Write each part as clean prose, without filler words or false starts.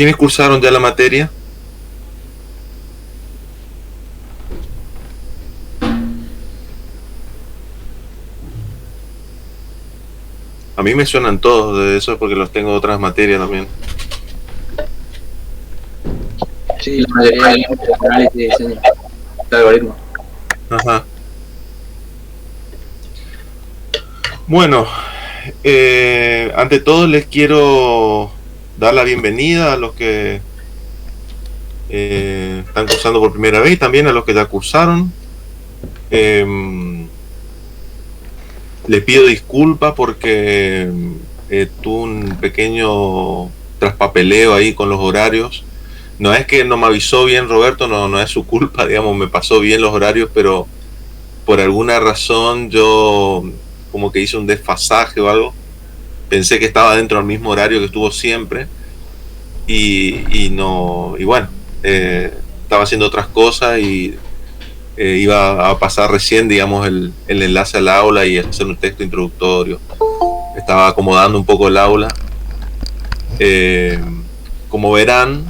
¿Quiénes cursaron ya la materia? A mí me suenan todos de eso porque los tengo de otras materias también. Sí, la mayoría de análisis de diseño de algoritmos. Ajá. Bueno, ante todo les quiero dar la bienvenida a los que están cursando por primera vez y también a los que ya cursaron. Le pido disculpas porque tuve un pequeño traspapeleo ahí con los horarios. No es que no me avisó bien Roberto, no es su culpa, digamos, me pasó bien los horarios, pero por alguna razón yo como que hice un desfasaje o algo. Pensé que estaba dentro del mismo horario que estuvo siempre y no, y bueno, estaba haciendo otras cosas y iba a pasar recién, digamos, el enlace al aula y hacer un texto introductorio. Estaba acomodando un poco el aula. Como verán,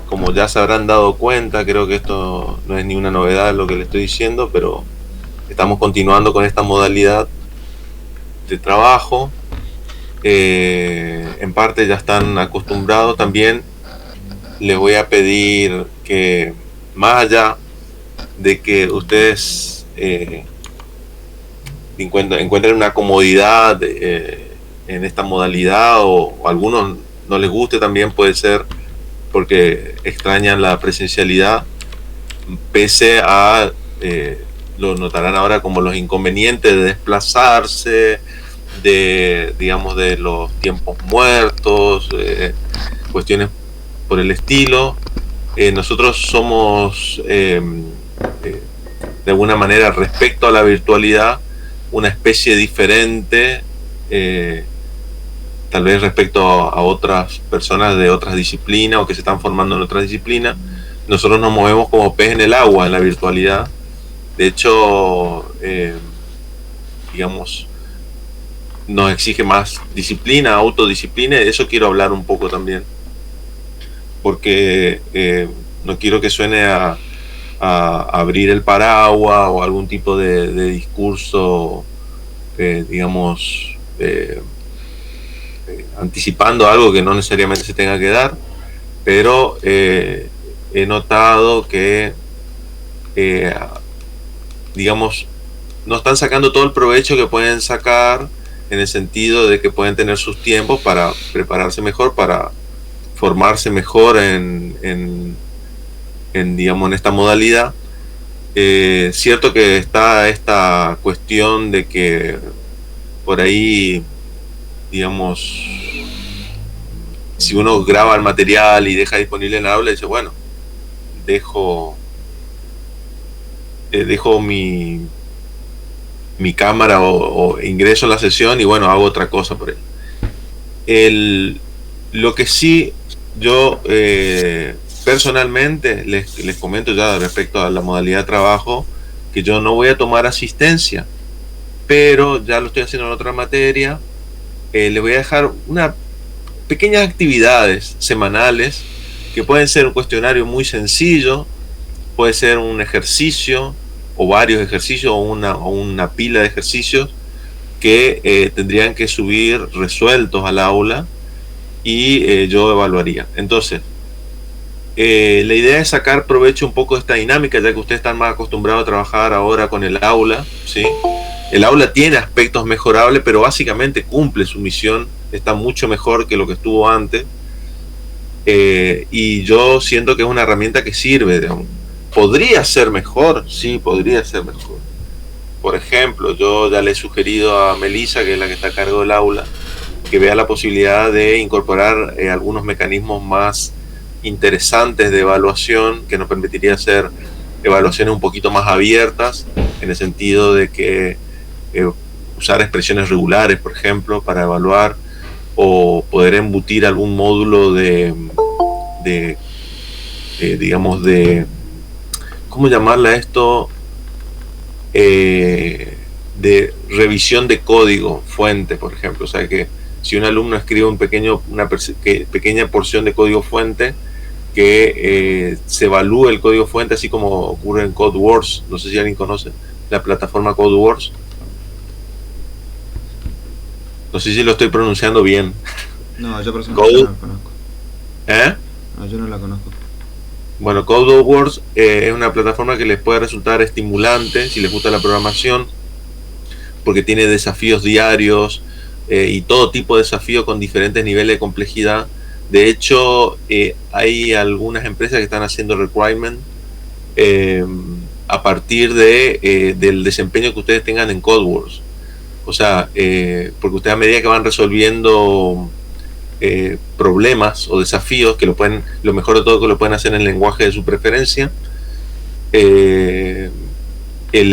como ya se habrán dado cuenta, creo que esto no es ni una novedad lo que le estoy diciendo, pero estamos continuando con esta modalidad de trabajo. En parte ya están acostumbrados. También les voy a pedir que, más allá de que ustedes encuentren una comodidad en esta modalidad, o a algunos no les guste, también puede ser porque extrañan la presencialidad, pese a, lo notarán ahora, como los inconvenientes de desplazarse, de, digamos, de los tiempos muertos, cuestiones por el estilo. Nosotros somos, de alguna manera, respecto a la virtualidad, una especie diferente, tal vez respecto a otras personas de otras disciplinas o que se están formando en otras disciplinas. Nosotros nos movemos como pez en el agua en la virtualidad. De hecho, digamos, nos exige más disciplina, autodisciplina, y de eso quiero hablar un poco también, porque no quiero que suene a abrir el paraguas o algún tipo de discurso, digamos, anticipando algo que no necesariamente se tenga que dar, pero he notado que, digamos, no están sacando todo el provecho que pueden sacar, en el sentido de que pueden tener sus tiempos para prepararse mejor, para formarse mejor en digamos, en esta modalidad. Cierto que está esta cuestión de que por ahí, digamos, si uno graba el material y deja disponible en el aula, dice, bueno, dejo mi cámara o ingreso a la sesión y bueno, hago otra cosa por ahí. Lo que sí yo personalmente les comento ya respecto a la modalidad de trabajo, que yo no voy a tomar asistencia, pero ya lo estoy haciendo en otra materia. Les voy a dejar unas pequeñas actividades semanales que pueden ser un cuestionario muy sencillo, puede ser un ejercicio o varios ejercicios o una pila de ejercicios que tendrían que subir resueltos al aula y yo evaluaría. Entonces, la idea es sacar provecho un poco de esta dinámica, ya que ustedes están más acostumbrados a trabajar ahora con el aula, ¿sí? El aula tiene aspectos mejorables, pero básicamente cumple su misión, está mucho mejor que lo que estuvo antes, y yo siento que es una herramienta que sirve, digamos. ¿Podría ser mejor? Sí, podría ser mejor. Por ejemplo, yo ya le he sugerido a Melissa, que es la que está a cargo del aula, que vea la posibilidad de incorporar algunos mecanismos más interesantes de evaluación, que nos permitiría hacer evaluaciones un poquito más abiertas, en el sentido de que usar expresiones regulares, por ejemplo, para evaluar, o poder embutir algún módulo digamos, ¿cómo llamarla esto? De revisión de código fuente, por ejemplo. O sea, que si un alumno escribe una pequeña porción de código fuente, que se evalúe el código fuente, así como ocurre en CodeWars. No sé si alguien conoce la plataforma CodeWars. No sé si lo estoy pronunciando bien. No, yo personalmente no la conozco. No, yo no la conozco. Bueno, CodeWars es una plataforma que les puede resultar estimulante si les gusta la programación, porque tiene desafíos diarios y todo tipo de desafíos con diferentes niveles de complejidad. De hecho, hay algunas empresas que están haciendo requirement a partir del desempeño que ustedes tengan en CodeWars. O sea, porque ustedes, a medida que van resolviendo problemas o desafíos, que lo mejor de todo que lo pueden hacer en el lenguaje de su preferencia, le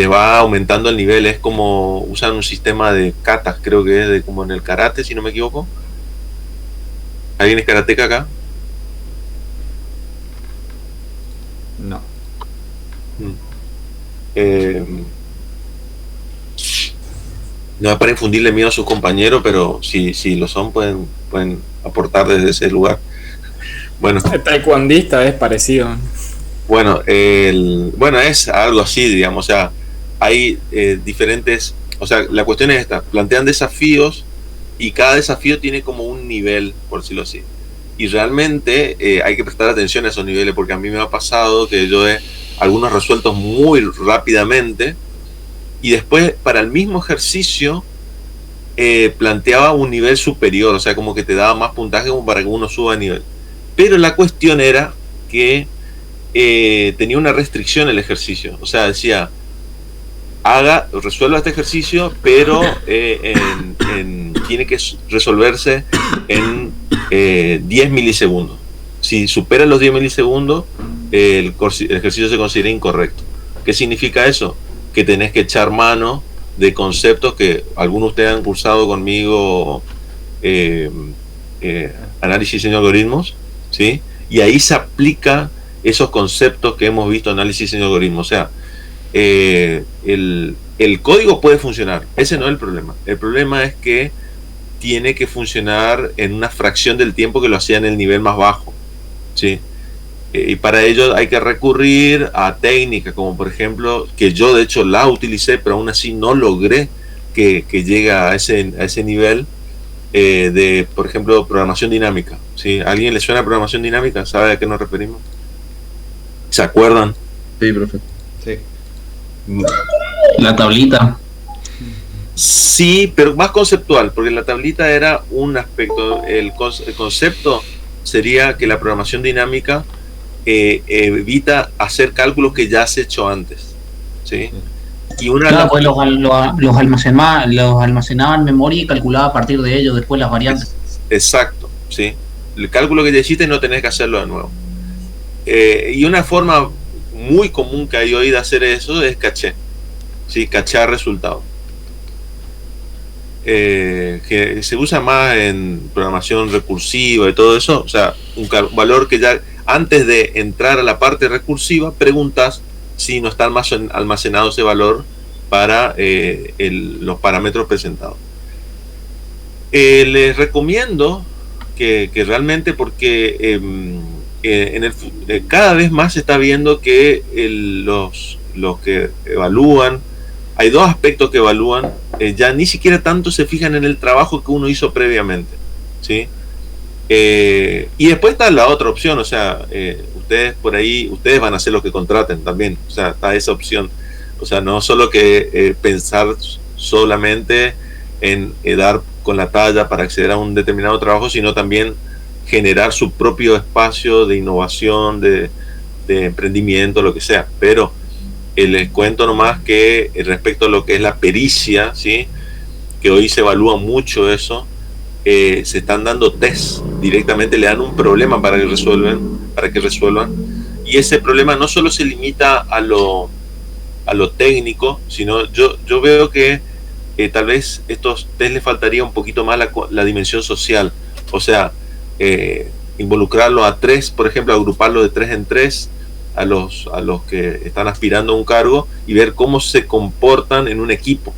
va aumentando el nivel. Es como usan un sistema de katas, creo que es como en el karate, si no me equivoco. ¿Alguien es karateca acá? No. No es para infundirle miedo a sus compañeros, pero si lo son, pueden aportar desde ese lugar. Bueno, el taekwondista es parecido. Bueno, es algo así, digamos. O sea, hay diferentes. O sea, la cuestión es esta: plantean desafíos y cada desafío tiene como un nivel, por decirlo así. Y realmente hay que prestar atención a esos niveles, porque a mí me ha pasado que yo he algunos resueltos muy rápidamente, y después para el mismo ejercicio planteaba un nivel superior, o sea, como que te daba más puntaje como para que uno suba de nivel. Pero la cuestión era que tenía una restricción el ejercicio, o sea, decía: resuelva este ejercicio, pero tiene que resolverse en 10 milisegundos. Si supera los 10 milisegundos, el ejercicio se considera incorrecto. ¿Qué significa eso? Que tenés que echar mano de conceptos que algunos de ustedes han cursado conmigo, análisis y diseño de algoritmos, ¿sí? Y ahí se aplica esos conceptos que hemos visto, análisis y diseño de algoritmos. O sea, el código puede funcionar, ese no es el problema. El problema es que tiene que funcionar en una fracción del tiempo que lo hacía en el nivel más bajo, ¿sí? Y para ello hay que recurrir a técnicas como, por ejemplo, que yo de hecho la utilicé, pero aún así no logré que llegue a ese nivel de, por ejemplo, programación dinámica, ¿sí? ¿A alguien le suena programación dinámica? ¿Sabe a qué nos referimos? ¿Se acuerdan? Sí, profe. Sí. La tablita. Sí, pero más conceptual, porque la tablita era un aspecto. El concepto sería que la programación dinámica evita hacer cálculos que ya has hecho antes, ¿sí? Y claro, pues los almacenaba en memoria y calculaba a partir de ello después las variantes. Exacto, ¿sí? El cálculo que ya hiciste no tenés que hacerlo de nuevo. Y una forma muy común que hay hoy de hacer eso es caché, ¿sí? Cachear resultados. Que se usa más en programación recursiva y todo eso. O sea, un valor que ya antes de entrar a la parte recursiva preguntas si no está almacenado ese valor para los parámetros presentados. Les recomiendo que realmente, porque cada vez más se está viendo que los que evalúan, hay dos aspectos que evalúan, ya ni siquiera tanto se fijan en el trabajo que uno hizo previamente, ¿sí? Y después está la otra opción, o sea, ustedes van a hacer lo que contraten también, o sea, está esa opción. O sea, no solo que pensar solamente en dar con la talla para acceder a un determinado trabajo, sino también generar su propio espacio de innovación, de emprendimiento, lo que sea. Pero les cuento nomás que respecto a lo que es la pericia, ¿sí? Que hoy se evalúa mucho eso, se están dando test, directamente le dan un problema para que resuelvan, y ese problema no solo se limita a lo técnico, sino yo veo que tal vez estos test les faltaría un poquito más la dimensión social. O sea, involucrarlo a tres, por ejemplo, agruparlo de 3 en 3 a los que están aspirando a un cargo y ver cómo se comportan en un equipo,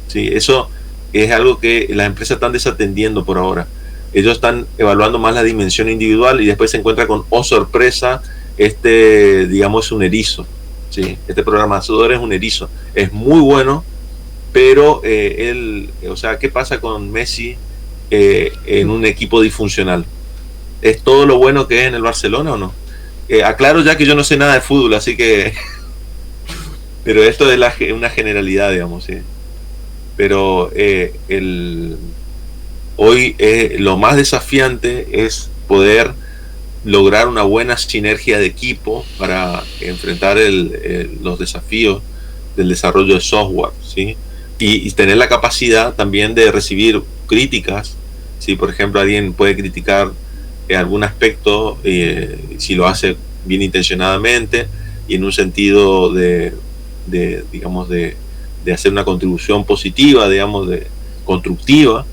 ¿sí? Eso es algo que las empresas están desatendiendo por ahora. Ellos están evaluando más la dimensión individual y después se encuentra con, oh sorpresa, digamos, es un erizo. ¿Sí? Este programador es un erizo. Es muy bueno, pero o sea, ¿qué pasa con Messi en un equipo disfuncional? ¿Es todo lo bueno que es en el Barcelona o no? Aclaro ya que yo no sé nada de fútbol, así que... pero esto es una generalidad, digamos, ¿sí? Pero hoy lo más desafiante es poder lograr una buena sinergia de equipo para enfrentar los desafíos del desarrollo de software, ¿sí? Y tener la capacidad también de recibir críticas. Si por ejemplo alguien puede criticar algún aspecto, si lo hace bien intencionadamente y en un sentido digamos de hacer una contribución positiva, digamos constructiva,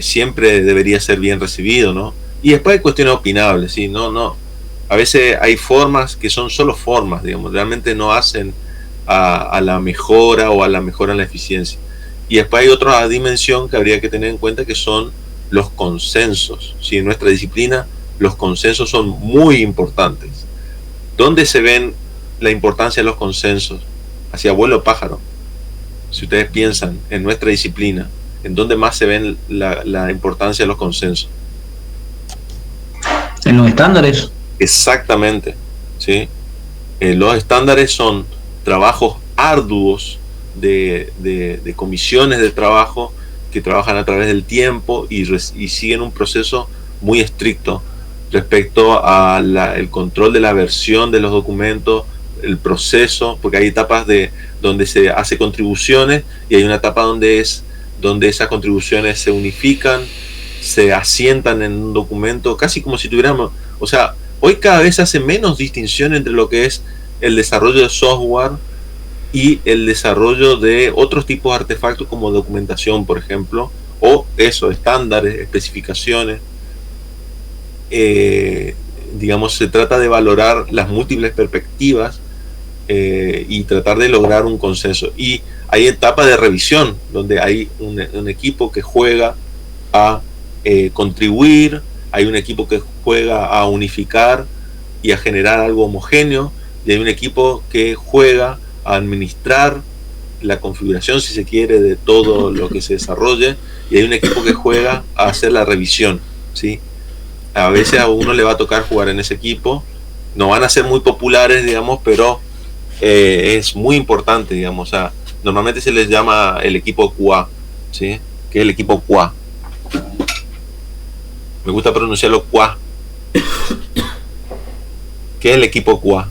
siempre debería ser bien recibido, ¿no? Y después hay cuestiones opinables, ¿sí? No, a veces hay formas que son solo formas, digamos, realmente no hacen a la mejora o a la mejora en la eficiencia. Y después hay otra dimensión que habría que tener en cuenta, que son los consensos, ¿sí? En nuestra disciplina los consensos son muy importantes. ¿Dónde se ven la importancia de los consensos? Hacia vuelo pájaro. Si ustedes piensan en nuestra disciplina, ¿en dónde más se ven la importancia de los consensos? En los estándares. Exactamente, ¿sí? Los estándares son trabajos arduos de comisiones de trabajo que trabajan a través del tiempo y siguen un proceso muy estricto respecto al control de la versión de los documentos, el proceso, porque hay etapas donde se hace contribuciones y hay una etapa donde esas contribuciones se unifican, se asientan en un documento, casi como si tuviéramos, o sea, hoy cada vez se hace menos distinción entre lo que es el desarrollo de software y el desarrollo de otros tipos de artefactos como documentación, por ejemplo, o estándares, especificaciones. Digamos, se trata de valorar las múltiples perspectivas y tratar de lograr un consenso. Y hay etapas de revisión donde hay un equipo que juega a contribuir, hay un equipo que juega a unificar y a generar algo homogéneo, y hay un equipo que juega a administrar la configuración, si se quiere, de todo lo que se desarrolle, y hay un equipo que juega a hacer la revisión, ¿sí? A veces a uno le va a tocar jugar en ese equipo, no van a ser muy populares, digamos, pero es muy importante, digamos. O sea, normalmente se les llama el equipo QA, ¿sí? Que es el equipo QA. Me gusta pronunciarlo QA. ¿Qué es el equipo QA?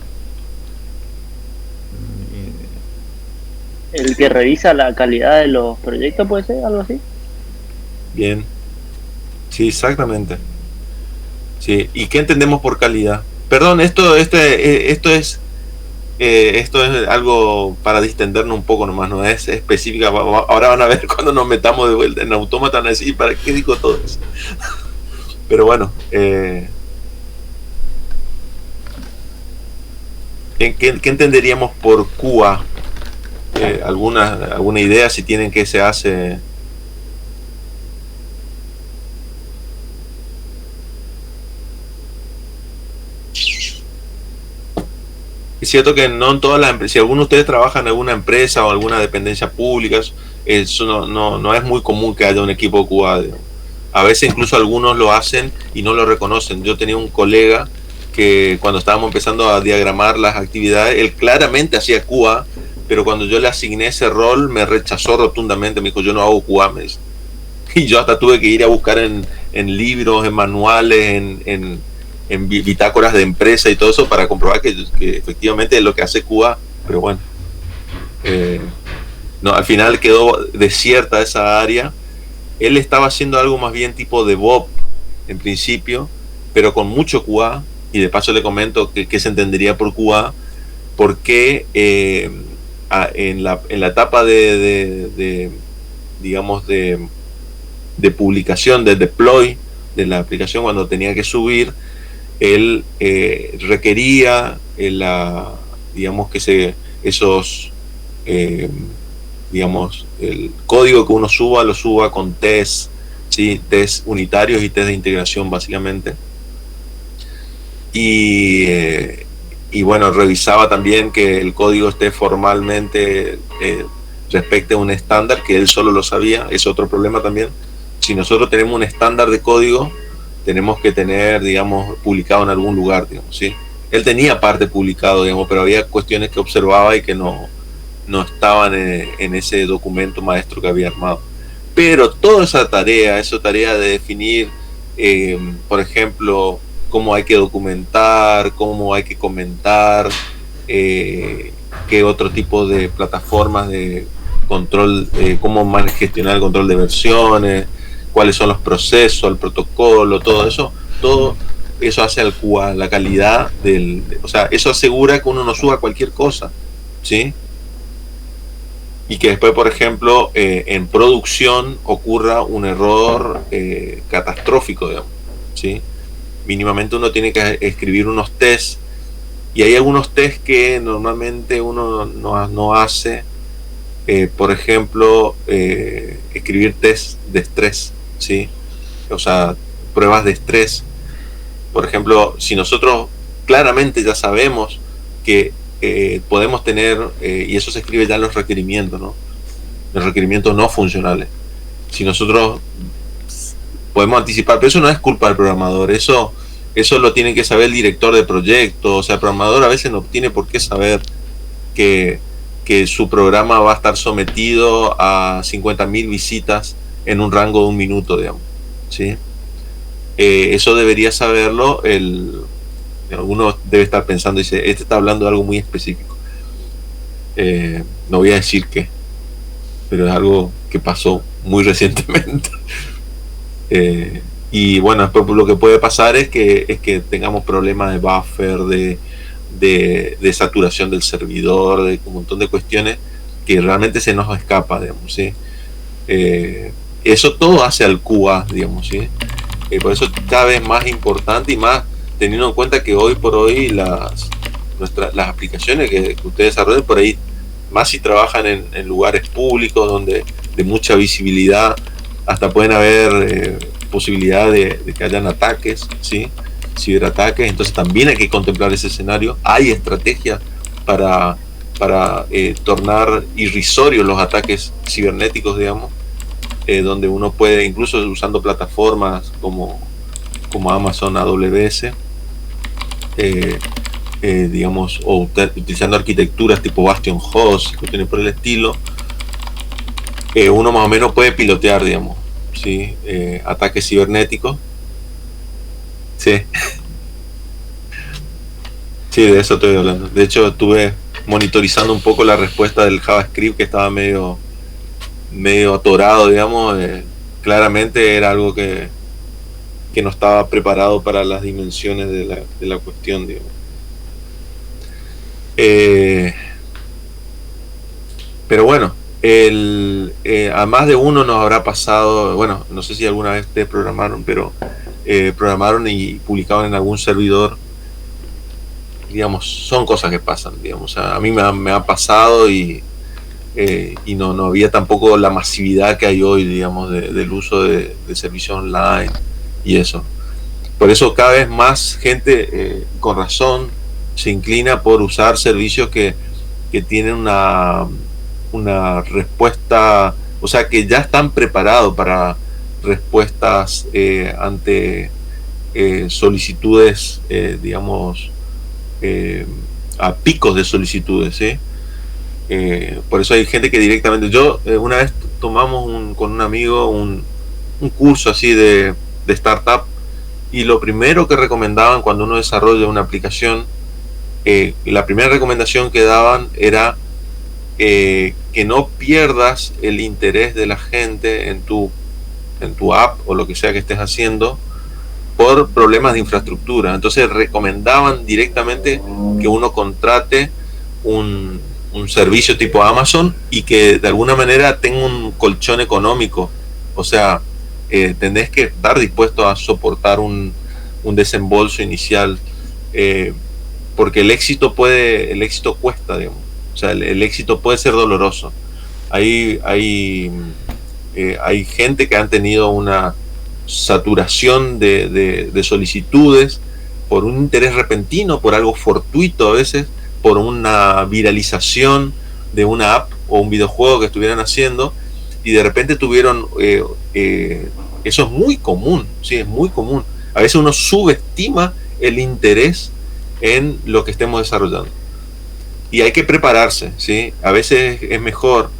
El que revisa la calidad de los proyectos, ¿puede ser? ¿Algo así? Bien. Sí, exactamente. Sí. ¿Y qué entendemos por calidad? Perdón, esto es algo para distendernos un poco nomás, no es específica. Ahora van a ver cuando nos metamos de vuelta en autómata, van a decir, ¿para qué digo todo eso? Pero bueno, ¿qué entenderíamos por QA? ¿Alguna idea si tienen qué se hace? Es cierto que no en todas las empresas, si alguno de ustedes trabaja en alguna empresa o alguna dependencia pública, eso no es muy común que haya un equipo QA. A veces incluso algunos lo hacen y no lo reconocen. Yo tenía un colega que cuando estábamos empezando a diagramar las actividades, él claramente hacía QA, pero cuando yo le asigné ese rol me rechazó rotundamente, me dijo, yo no hago QA, me dice. Y yo hasta tuve que ir a buscar en libros, en manuales, en bitácoras de empresa y todo eso para comprobar que efectivamente es lo que hace QA, pero bueno, no, al final quedó desierta esa área. Él estaba haciendo algo más bien tipo DevOps en principio, pero con mucho QA, y de paso le comento que se entendería por QA, porque en la etapa digamos de publicación, de deploy de la aplicación, cuando tenía que subir, él requería digamos que esos digamos, el código que uno suba, lo suba con test, ¿sí? Test unitarios y test de integración básicamente. Y bueno, revisaba también que el código esté formalmente respecte a un estándar, que él solo lo sabía. Es otro problema también. Si nosotros tenemos un estándar de código, tenemos que tener, digamos, publicado en algún lugar, digamos, ¿sí? Él tenía parte publicado, digamos, pero había cuestiones que observaba y que no estaban en ese documento maestro que había armado. Pero toda esa tarea de definir, por ejemplo, cómo hay que documentar, cómo hay que comentar, qué otro tipo de plataformas de control, cómo gestionar el control de versiones, cuáles son los procesos, el protocolo, todo eso hace al QA, la calidad o sea, eso asegura que uno no suba cualquier cosa, ¿sí? Y que después, por ejemplo, en producción ocurra un error catastrófico, digamos, ¿sí? Mínimamente uno tiene que escribir unos tests, y hay algunos tests que normalmente uno no hace, por ejemplo, escribir tests de estrés, ¿sí? O sea, pruebas de estrés. Por ejemplo, si nosotros claramente ya sabemos que podemos tener, y eso se escribe ya en los requerimientos, ¿no? Los requerimientos no funcionales. Si nosotros podemos anticipar, pero eso no es culpa del programador, eso lo tiene que saber el director de proyecto. O sea, el programador a veces no tiene por qué saber que su programa va a estar sometido a 50.000 visitas en un rango de 1 minuto, digamos, ¿sí? Eso debería saberlo. Alguno debe estar pensando, dice, este está hablando de algo muy específico. No voy a decir qué, pero es algo que pasó muy recientemente. Y bueno, después lo que puede pasar es que tengamos problemas de buffer, de saturación del servidor, de un montón de cuestiones que realmente se nos escapa, digamos, ¿sí? Eso todo hace al QA, digamos, ¿sí? Por eso cada vez más importante, y más teniendo en cuenta que hoy por hoy las aplicaciones que ustedes desarrollan por ahí, más si trabajan en lugares públicos donde de mucha visibilidad, hasta pueden haber posibilidad de que hayan ataques, ¿sí? Ciberataques. Entonces también hay que contemplar ese escenario. Hay estrategias para tornar irrisorios los ataques cibernéticos, digamos, donde uno puede, incluso usando plataformas como Amazon AWS, digamos, o utilizando arquitecturas tipo Bastion Host, que tiene por el estilo, uno más o menos puede pilotear, digamos, ¿sí? Ataques cibernéticos. Sí. Sí, de eso estoy hablando. De hecho, estuve monitorizando un poco la respuesta del JavaScript, que estaba medio atorado, digamos. Claramente era algo que no estaba preparado para las dimensiones de la cuestión, digamos. Pero bueno, a más de uno nos habrá pasado, bueno, no sé si alguna vez ustedes programaron, pero programaron y publicaban en algún servidor, digamos, son cosas que pasan, digamos. A mí me ha pasado y no había tampoco la masividad que hay hoy, digamos, del uso de servicios online y eso. Por eso cada vez más gente, con razón, se inclina por usar servicios que tienen una respuesta, o sea, que ya están preparados para respuestas ante solicitudes, digamos, a picos de solicitudes, ¿sí? Por eso hay gente que directamente, una vez tomamos con un amigo un curso así de startup, y lo primero que recomendaban cuando uno desarrolla una aplicación, la primera recomendación que daban era que no pierdas el interés de la gente en tu app o lo que sea que estés haciendo por problemas de infraestructura. Entonces recomendaban directamente que uno contrate un servicio tipo Amazon y que de alguna manera tenga un colchón económico. O sea, tenés que estar dispuesto a soportar un desembolso inicial, porque el éxito cuesta, digamos. O sea, el éxito puede ser doloroso. hay gente que han tenido una saturación de solicitudes por un interés repentino, por algo fortuito a veces, por una viralización de una app o un videojuego que estuvieran haciendo, y de repente tuvieron, eso es muy común, sí, es muy común. A veces uno subestima el interés en lo que estemos desarrollando. Y hay que prepararse, ¿sí? A veces es mejor,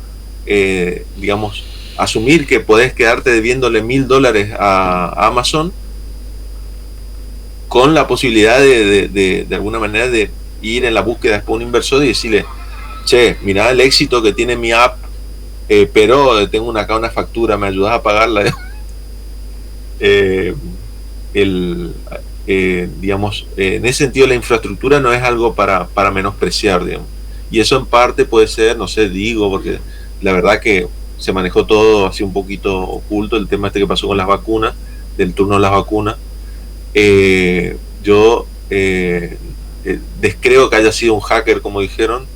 digamos, asumir que podés quedarte debiéndole $1.000 a Amazon, con la posibilidad de alguna manera de ir en la búsqueda después de un inversor y decirle, che, mirá el éxito que tiene mi app, pero tengo acá una factura, ¿me ayudas a pagarla? Digamos, en ese sentido la infraestructura no es algo para menospreciar, digamos. Y eso en parte puede ser, no sé, digo, porque la verdad que se manejó todo así un poquito oculto, el tema este que pasó con las vacunas, del turno de las vacunas. Yo descreo que haya sido un hacker, como dijeron,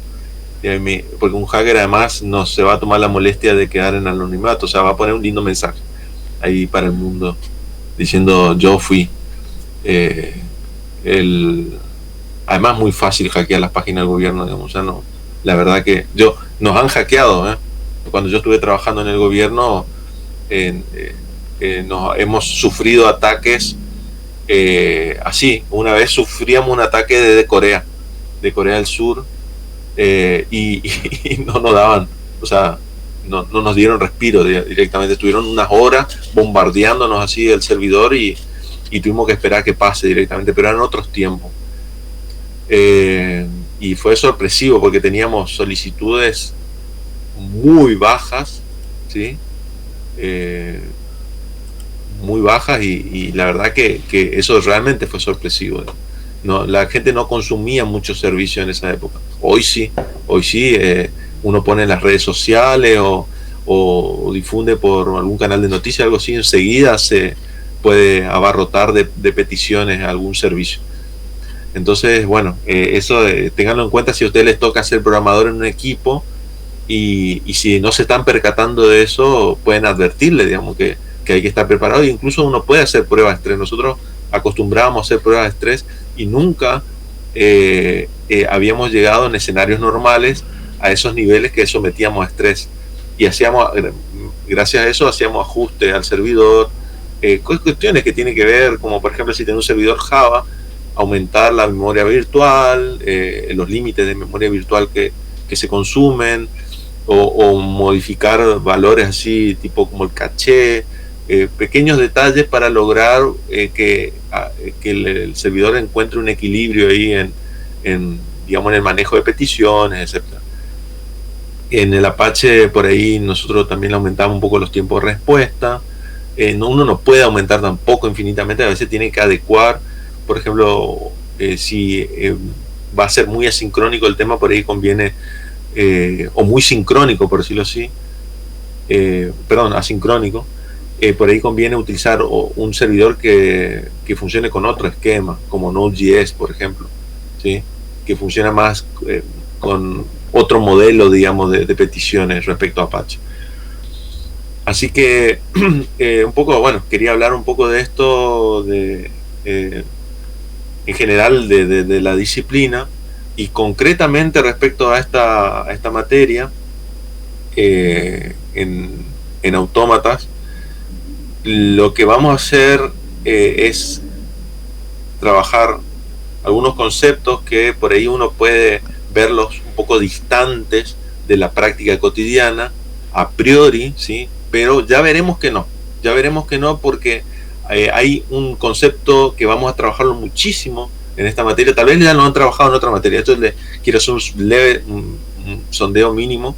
porque un hacker además no se va a tomar la molestia de quedar en anonimato, o sea, va a poner un lindo mensaje ahí para el mundo diciendo yo fui. Además muy fácil hackear las páginas del gobierno, digamos, o sea, no, la verdad que nos han hackeado, cuando yo estuve trabajando en el gobierno, hemos sufrido ataques así. Una vez sufríamos un ataque de Corea del Sur, y no nos daban, o sea, no nos dieron respiro directamente, estuvieron unas horas bombardeándonos así el servidor y tuvimos que esperar que pase directamente, pero eran otros tiempos. Y fue sorpresivo porque teníamos solicitudes muy bajas, ¿sí? Muy bajas, y la verdad que eso realmente fue sorpresivo. No, la gente no consumía mucho servicio en esa época. Hoy sí, uno pone en las redes sociales o difunde por algún canal de noticias, algo así, enseguida se puede abarrotar de peticiones a algún servicio. Entonces, bueno, eso ténganlo en cuenta si a ustedes les toca ser programador en un equipo, y si no se están percatando de eso, pueden advertirle, digamos, que hay que estar preparado. E incluso uno puede hacer pruebas de estrés. Nosotros acostumbrábamos a hacer pruebas de estrés y nunca habíamos llegado en escenarios normales a esos niveles que sometíamos a estrés, y gracias a eso hacíamos ajustes al servidor, cuestiones que tienen que ver, como por ejemplo si tenés un servidor Java, aumentar la memoria virtual, los límites de memoria virtual que se consumen, o modificar valores así tipo como el caché, pequeños detalles para lograr que el servidor encuentre un equilibrio ahí digamos, en el manejo de peticiones, etc. En el Apache, por ahí nosotros también aumentamos un poco los tiempos de respuesta. Uno no puede aumentar tampoco infinitamente, a veces tiene que adecuar. Por ejemplo, si va a ser muy asincrónico el tema, por ahí conviene, o muy sincrónico, por decirlo así, asincrónico, por ahí conviene utilizar un servidor que funcione con otro esquema, como Node.js, por ejemplo, ¿sí? Que funciona más con otro modelo, digamos, de peticiones respecto a Apache. Así que un poco, bueno, quería hablar un poco de esto, en general de la disciplina, y concretamente respecto a esta materia, en autómatas. Lo que vamos a hacer es trabajar algunos conceptos que por ahí uno puede verlos un poco distantes de la práctica cotidiana a priori, ¿sí? Pero ya veremos que no, porque hay un concepto que vamos a trabajarlo muchísimo en esta materia. Tal vez ya lo han trabajado en otra materia. Entonces les quiero hacer un sondeo mínimo,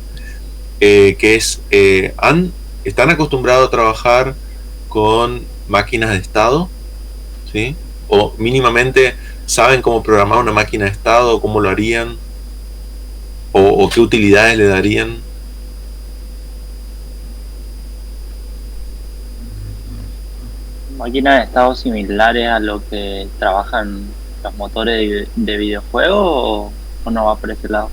que es, ¿están acostumbrados a trabajar con máquinas de estado? ¿Sí? O mínimamente saben cómo programar una máquina de estado, cómo lo harían, o qué utilidades le darían. ¿Máquinas de estado similares a lo que trabajan los motores de videojuegos, o no va por ese lado?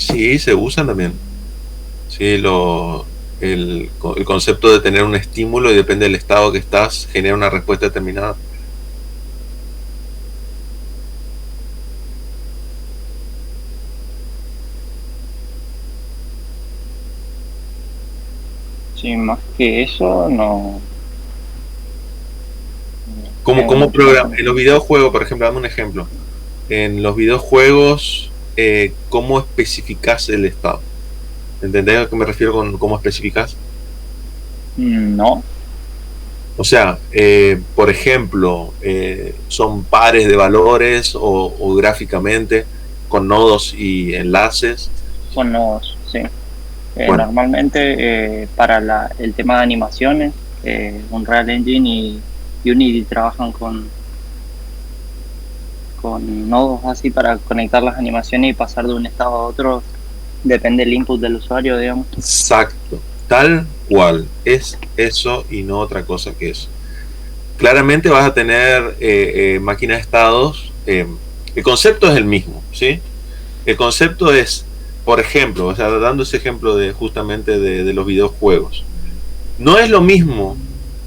Sí, se usan también. Sí, el concepto de tener un estímulo y depende del estado que estás, genera una respuesta determinada. Sí, más que eso, no. ¿Cómo programa? En los videojuegos, por ejemplo, dame un ejemplo. En los videojuegos, ¿cómo especificás el estado? ¿Entendés a qué me refiero con cómo especificás? No. O sea, por ejemplo, son pares de valores o gráficamente con nodos y enlaces. Son nodos, sí. Bueno. Normalmente para el tema de animaciones, Unreal Engine y Unity trabajan con nodos así para conectar las animaciones y pasar de un estado a otro, depende del input del usuario, digamos. Exacto, tal cual, es eso y no otra cosa que eso. Claramente vas a tener máquinas de estados, el concepto es el mismo, ¿sí? El concepto es, por ejemplo, o sea, dando ese ejemplo justamente de los videojuegos, no es lo mismo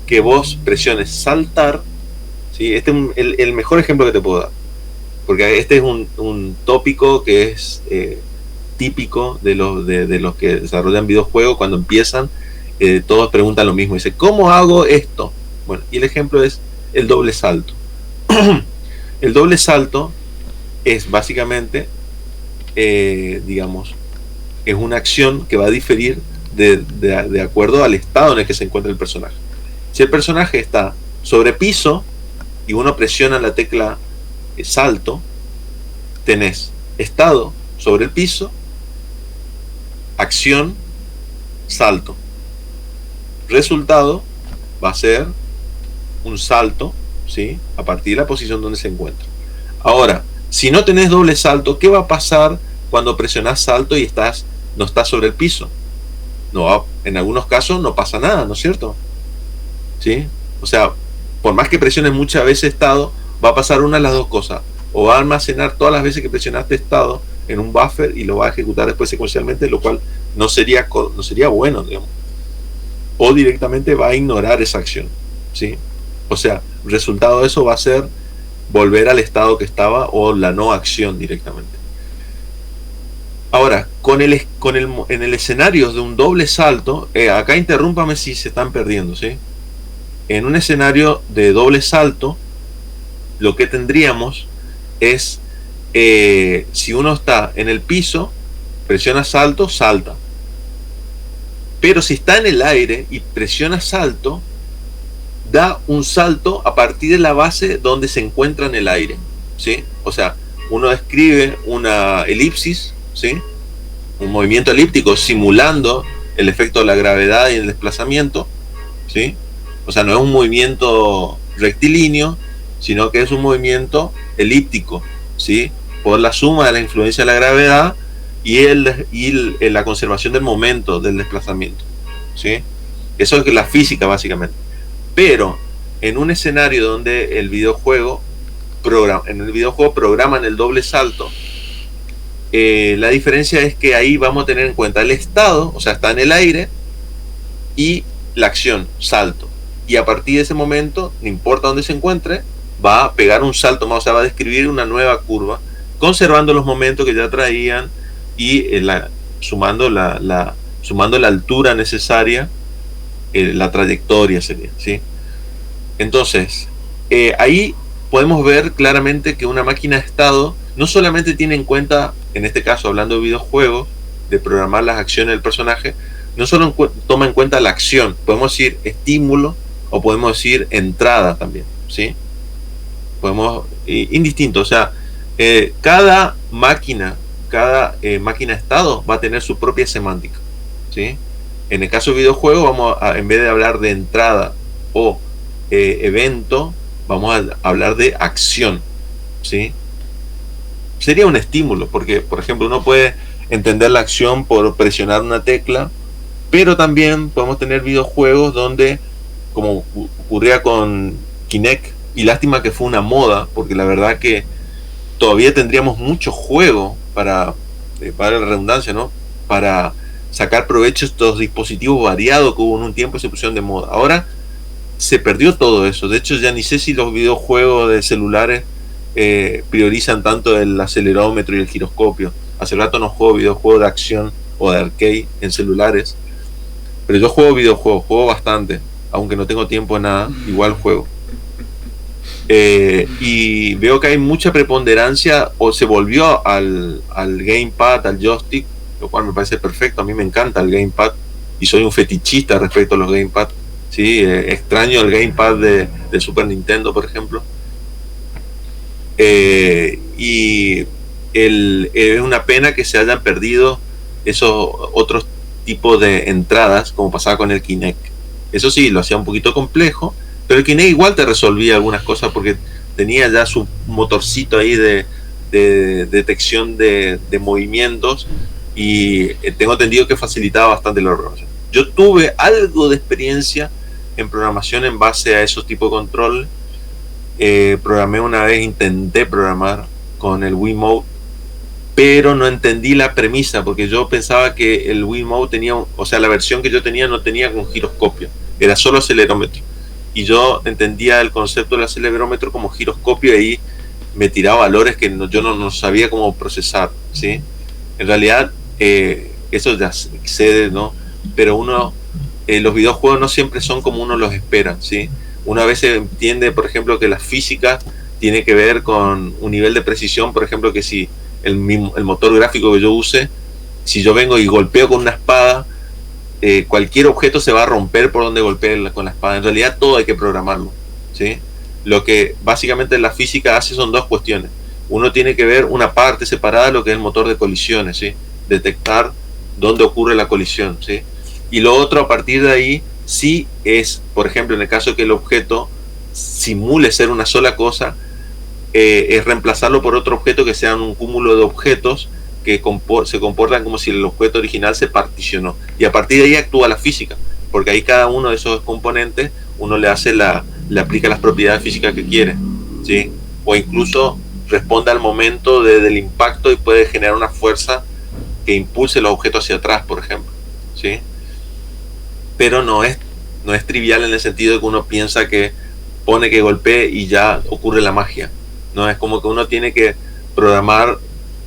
que vos presiones saltar, ¿sí? Este es el mejor ejemplo que te puedo dar, porque este es un tópico que es típico de los que desarrollan videojuegos. Cuando empiezan, todos preguntan lo mismo, dice, ¿cómo hago esto? Bueno, y el ejemplo es el doble salto. El doble salto es básicamente, digamos, es una acción que va a diferir de acuerdo al estado en el que se encuentra el personaje. Si el personaje está sobre piso y uno presiona la tecla salto, tenés estado sobre el piso, acción, salto. Resultado va a ser un salto, ¿sí? A partir de la posición donde se encuentra. Ahora, si no tenés doble salto, ¿qué va a pasar cuando presionás salto y no estás sobre el piso? No, en algunos casos no pasa nada, ¿no es cierto? ¿Sí? O sea, por más que presiones muchas veces estado, va a pasar una de las dos cosas. O va a almacenar todas las veces que presionaste estado en un buffer y lo va a ejecutar después secuencialmente, lo cual no sería bueno, digamos. O directamente va a ignorar esa acción, ¿sí? O sea, el resultado de eso va a ser volver al estado que estaba o la no acción directamente. Ahora, en el escenario de un doble salto, acá interrúmpame si se están perdiendo, ¿sí? En un escenario de doble salto, lo que tendríamos es, si uno está en el piso, presiona salto, salta. Pero si está en el aire y presiona salto, da un salto a partir de la base donde se encuentra en el aire, ¿sí? O sea, uno escribe una elipsis, ¿sí? Un movimiento elíptico simulando el efecto de la gravedad y el desplazamiento, ¿sí? O sea, no es un movimiento rectilíneo, sino que es un movimiento elíptico, ¿sí? Por la suma de la influencia de la gravedad y la conservación del momento del desplazamiento, ¿sí? Eso es la física básicamente. Pero en un escenario donde el videojuego programan el doble salto, la diferencia es que ahí vamos a tener en cuenta el estado, o sea, está en el aire, y la acción, salto. Y a partir de ese momento, no importa dónde se encuentre, va a pegar un salto más, o sea, va a describir una nueva curva, conservando los momentos que ya traían y sumando la altura necesaria, la trayectoria sería, ¿sí? Entonces, ahí podemos ver claramente que una máquina de estado no solamente tiene en cuenta, en este caso hablando de videojuegos, de programar las acciones del personaje, no solo toma en cuenta la acción, podemos decir estímulo o podemos decir entrada también, ¿sí? Podemos, indistinto, o sea, cada máquina de estado va a tener su propia semántica, ¿sí? En el caso de videojuegos, en vez de hablar de entrada o evento, vamos a hablar de acción, ¿sí? Sería un estímulo, porque, por ejemplo, uno puede entender la acción por presionar una tecla, pero también podemos tener videojuegos donde, como ocurría con Kinect, y lástima que fue una moda, porque la verdad que todavía tendríamos mucho juego para para la redundancia, ¿no? Para sacar provecho de estos dispositivos variados que hubo en un tiempo y se pusieron de moda. Ahora se perdió todo eso. De hecho, ya ni sé si los videojuegos de celulares priorizan tanto el acelerómetro y el giroscopio. Hace rato no juego videojuegos de acción o de arcade en celulares, pero yo juego videojuegos, juego bastante, aunque no tengo tiempo de nada, igual juego. Y veo que hay mucha preponderancia, o se volvió al gamepad, al joystick, lo cual me parece perfecto. A mí me encanta el gamepad y soy un fetichista respecto a los gamepad. Sí, extraño el gamepad de Super Nintendo, por ejemplo. Y es una pena que se hayan perdido esos otros tipos de entradas, como pasaba con el Kinect. Eso sí, lo hacía un poquito complejo, pero el Kinect igual te resolvía algunas cosas porque tenía ya su motorcito ahí de detección de movimientos, y tengo entendido que facilitaba bastante la programación. Yo tuve algo de experiencia en programación en base a esos tipos de control. Programé una vez, intenté programar con el Wiimote, pero no entendí la premisa, porque yo pensaba que el Wiimote tenía, o sea, la versión que yo tenía no tenía con giroscopio, era solo acelerómetro, y yo entendía el concepto del acelerómetro como giroscopio, y ahí me tiraba valores que yo no sabía cómo procesar, ¿sí? En realidad eso ya excede, ¿no? Pero los videojuegos no siempre son como uno los espera, ¿sí? Uno a veces entiende, por ejemplo, que la física tiene que ver con un nivel de precisión, por ejemplo, que si el motor gráfico que yo use, si yo vengo y golpeo con una espada, cualquier objeto se va a romper por donde golpee con la espada. En realidad todo hay que programarlo, ¿sí? Lo que básicamente la física hace son dos cuestiones. Uno tiene que ver una parte separada de lo que es el motor de colisiones, ¿sí? Detectar dónde ocurre la colisión, ¿sí? Y lo otro, a partir de ahí, sí es, por ejemplo, en el caso de que el objeto simule ser una sola cosa, es reemplazarlo por otro objeto que sean un cúmulo de objetos que se comportan como si el objeto original se particionó. Y a partir de ahí actúa la física, porque ahí cada uno de esos componentes uno le aplica las propiedades físicas que quiere, ¿sí? O incluso responde al momento del impacto y puede generar una fuerza que impulse los objetos hacia atrás, por ejemplo, ¿sí? Pero no es trivial en el sentido de que uno piensa que pone que golpee y ya ocurre la magia. No, es como que uno tiene que programar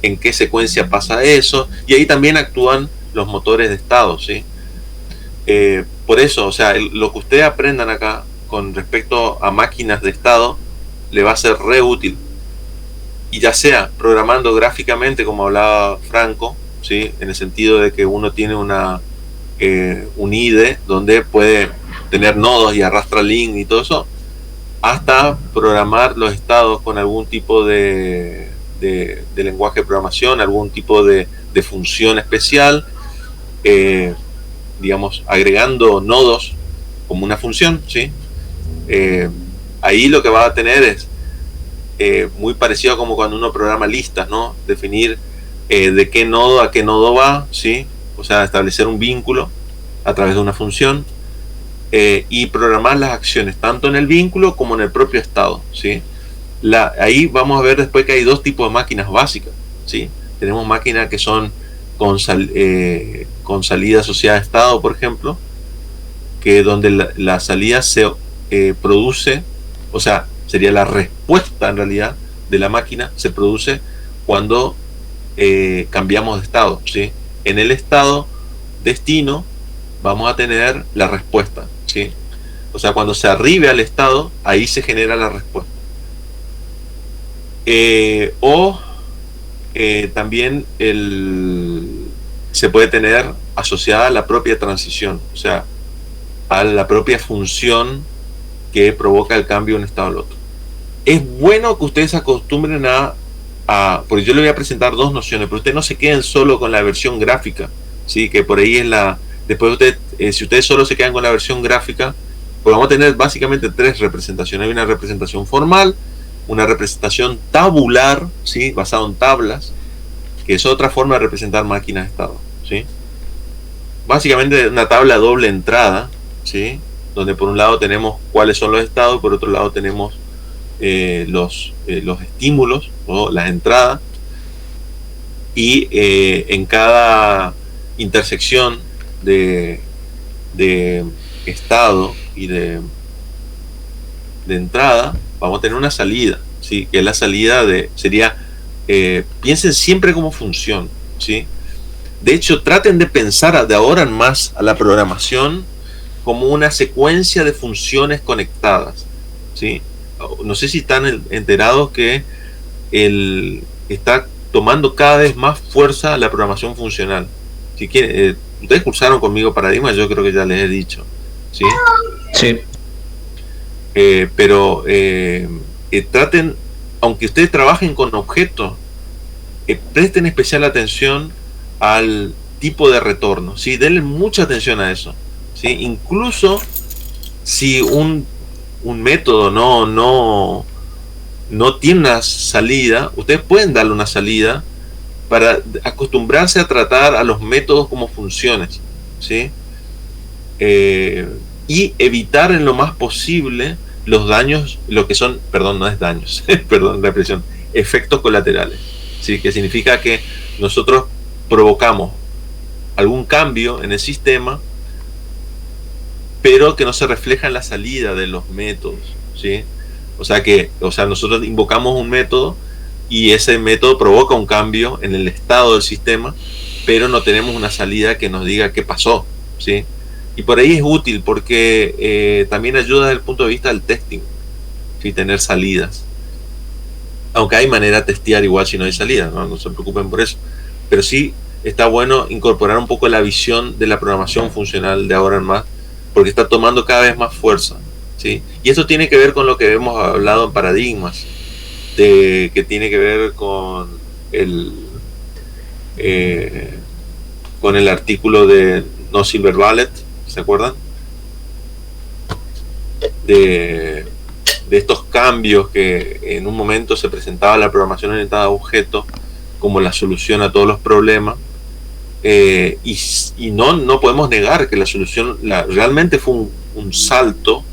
en qué secuencia pasa eso, y ahí también actúan los motores de estado, ¿sí? Por eso, o sea, lo que ustedes aprendan acá con respecto a máquinas de estado le va a ser re útil, y ya sea programando gráficamente, como hablaba Franco, ¿sí? En el sentido de que uno tiene un IDE donde puede tener nodos y arrastra link y todo eso, hasta programar los estados con algún tipo de lenguaje de programación, algún tipo de función especial, digamos, agregando nodos como una función, ¿sí? Ahí lo que va a tener es muy parecido como cuando uno programa listas, ¿no? Definir de qué nodo a qué nodo va, ¿sí? O sea, establecer un vínculo a través de una función, y programar las acciones tanto en el vínculo como en el propio estado, ¿sí? Ahí vamos a ver después que hay dos tipos de máquinas básicas, ¿sí? Tenemos máquinas que son con salida asociada a estado, por ejemplo, que donde la salida se produce, o sea, sería la respuesta en realidad de la máquina, se produce cuando cambiamos de estado, ¿sí? En el estado destino vamos a tener la respuesta, ¿sí? O sea, cuando se arribe al estado, ahí se genera la respuesta. También se puede tener asociada a la propia transición, o sea, a la propia función que provoca el cambio de un estado al otro. Es bueno que ustedes se acostumbren porque yo les voy a presentar dos nociones, pero ustedes no se queden solo con la versión gráfica, ¿sí? Que por ahí después si ustedes solo se quedan con la versión gráfica, pues vamos a tener básicamente tres representaciones. Hay una representación formal, una representación tabular, ¿sí? Basada en tablas, que es otra forma de representar máquinas de estado, ¿sí? Básicamente una tabla doble entrada, ¿sí? Donde por un lado tenemos cuáles son los estados, por otro lado tenemos los estímulos o las entradas, y en cada intersección de estado y de entrada vamos a tener una salida, ¿sí? Que es la salida sería, piensen siempre como función, ¿sí? De hecho, traten de pensar de ahora en más a la programación como una secuencia de funciones conectadas, ¿sí? No sé si están enterados que está tomando cada vez más fuerza la programación funcional. Si quieren, ustedes cursaron conmigo Paradigma, yo creo que ya les he dicho, ¿sí? Sí. Pero traten, aunque ustedes trabajen con objetos, presten especial atención al tipo de retorno, ¿sí? Denle mucha atención a eso, ¿sí? Incluso si un método no tiene una salida, ustedes pueden darle una salida para acostumbrarse a tratar a los métodos como funciones, ¿sí? Y evitar en lo más posible los daños, lo que son, perdón, no es daños, perdón la expresión, efectos colaterales, ¿sí? Que significa que nosotros provocamos algún cambio en el sistema, pero que no se refleja en la salida de los métodos, ¿sí? O sea, nosotros invocamos un método y ese método provoca un cambio en el estado del sistema, pero no tenemos una salida que nos diga qué pasó, ¿sí? Y por ahí es útil porque también ayuda desde el punto de vista del testing, ¿sí? Tener salidas. Aunque hay manera de testear igual si no hay salida, no se preocupen por eso. Pero sí está bueno incorporar un poco la visión de la programación funcional de ahora en más, porque está tomando cada vez más fuerza, ¿sí? Y esto tiene que ver con lo que hemos hablado en Paradigmas, que tiene que ver con el artículo de No Silver Bullet, ¿se acuerdan? De estos cambios que en un momento se presentaba la programación orientada a objetos como la solución a todos los problemas, y no podemos negar que la solución realmente fue un salto,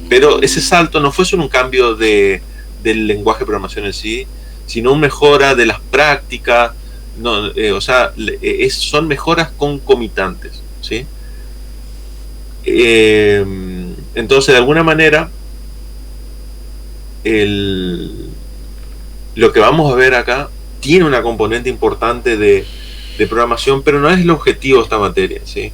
pero ese salto no fue solo un cambio del lenguaje de programación en sí, sino una mejora de las prácticas, son mejoras concomitantes, ¿sí? Entonces, de alguna manera, lo que vamos a ver acá tiene una componente importante de programación, pero no es el objetivo de esta materia, ¿sí?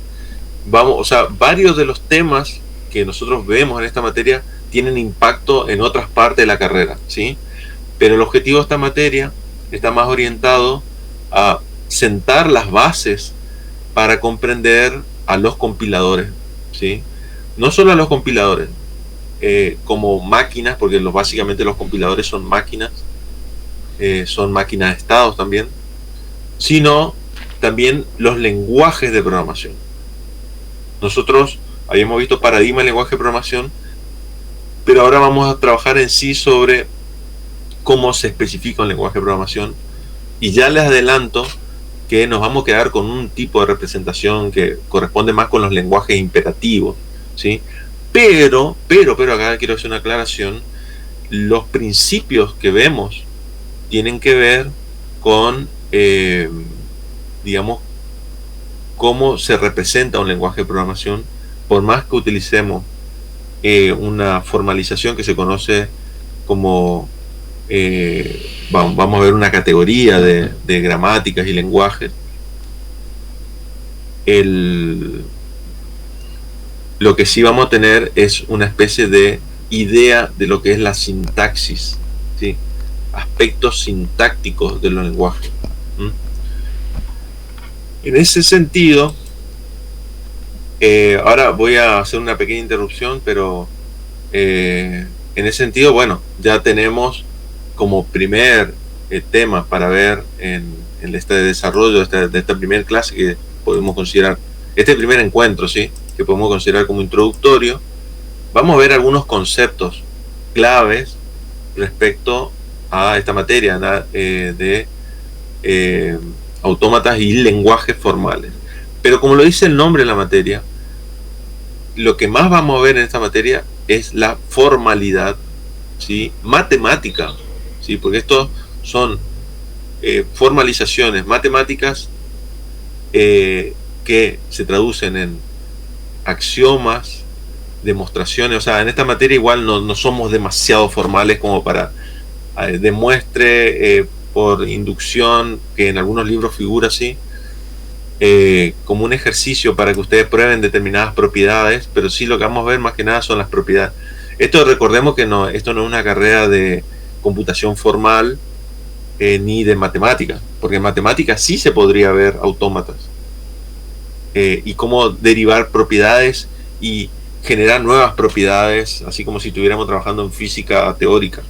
Varios de los temas que nosotros vemos en esta materia tienen impacto en otras partes de la carrera, ¿sí? Pero el objetivo de esta materia está más orientado a sentar las bases para comprender a los compiladores, ¿sí? No solo a los compiladores como máquinas, porque básicamente los compiladores son máquinas de estados también, sino también los lenguajes de programación. Nosotros habíamos visto Paradigma del lenguaje de programación, pero ahora vamos a trabajar en sí sobre cómo se especifica un lenguaje de programación, y ya les adelanto que nos vamos a quedar con un tipo de representación que corresponde más con los lenguajes imperativos, ¿sí? Pero acá quiero hacer una aclaración. Los principios que vemos tienen que ver con digamos, cómo se representa un lenguaje de programación, por más que utilicemos una formalización que se conoce como vamos a ver una categoría de gramáticas y lenguajes. Lo que sí vamos a tener es una especie de idea de lo que es la sintaxis, ¿sí? Aspectos sintácticos de los lenguajes. En ese sentido, ahora voy a hacer una pequeña interrupción, pero en ese sentido, bueno, ya tenemos como primer tema para ver en este desarrollo de esta primera clase, que podemos considerar, este primer encuentro, ¿sí? Que podemos considerar como introductorio. Vamos a ver algunos conceptos claves respecto a esta materia de autómatas y lenguajes formales. Pero como lo dice el nombre de la materia, lo que más vamos a ver en esta materia es la formalidad, ¿sí? Matemática, ¿sí? Porque estos son formalizaciones matemáticas que se traducen en axiomas, demostraciones. O sea, en esta materia igual no somos demasiado formales como para demuestre por inducción, que en algunos libros figura así, como un ejercicio para que ustedes prueben determinadas propiedades, pero sí lo que vamos a ver más que nada son las propiedades. Esto, recordemos que esto no es una carrera de computación formal ni de matemática, porque en matemática sí se podría ver autómatas y cómo derivar propiedades y generar nuevas propiedades, así como si estuviéramos trabajando en física teórica.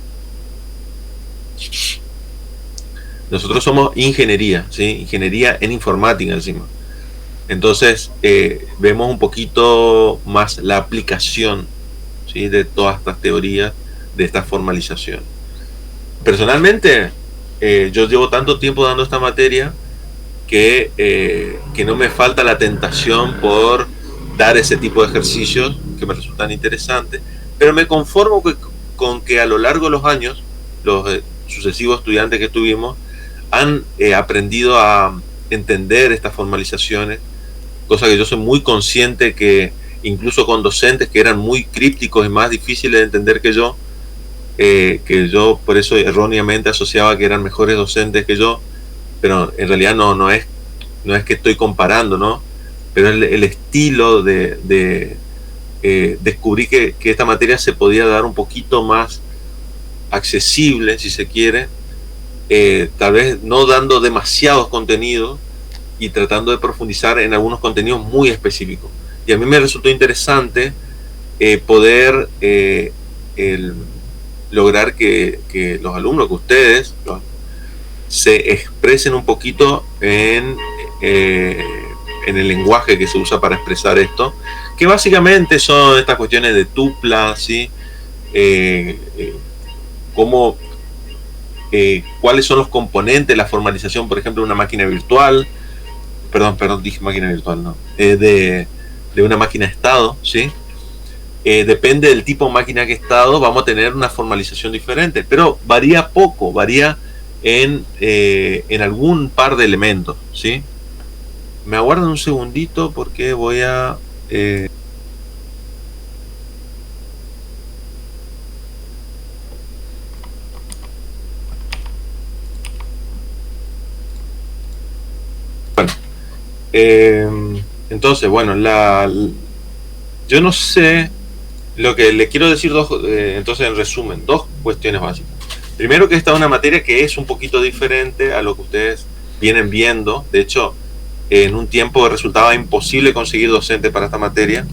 Nosotros somos ingeniería, ¿sí? Ingeniería en informática encima. Entonces vemos un poquito más la aplicación, ¿sí? De todas estas teorías, de esta formalización. Personalmente, yo llevo tanto tiempo dando esta materia que no me falta la tentación por dar ese tipo de ejercicios que me resultan interesantes, pero me conformo con que a lo largo de los años los sucesivos estudiantes que tuvimos han aprendido a entender estas formalizaciones, cosa que yo soy muy consciente que incluso con docentes que eran muy crípticos y más difíciles de entender que yo por eso erróneamente asociaba que eran mejores docentes que yo, pero en realidad no es que estoy comparando, ¿no? Pero el estilo de descubrí que esta materia se podía dar un poquito más accesible, si se quiere, tal vez no dando demasiados contenidos y tratando de profundizar en algunos contenidos muy específicos. Y a mí me resultó interesante poder lograr que los alumnos, que ustedes, se expresen un poquito en el lenguaje que se usa para expresar esto, que básicamente son estas cuestiones de tupla, ¿sí? Cuáles son los componentes de la formalización, por ejemplo, de una máquina virtual, perdón, dije máquina virtual, no, de una máquina de estado, ¿sí? Depende del tipo de máquina que estado, vamos a tener una formalización diferente, pero varía poco, varía en algún par de elementos, ¿sí? Me aguardan un segundito porque voy a... entonces, bueno, yo no sé lo que le quiero decir entonces en resumen, dos cuestiones básicas. Primero, que esta es una materia que es un poquito diferente a lo que ustedes vienen viendo. De hecho, en un tiempo resultaba imposible conseguir docentes para esta materia.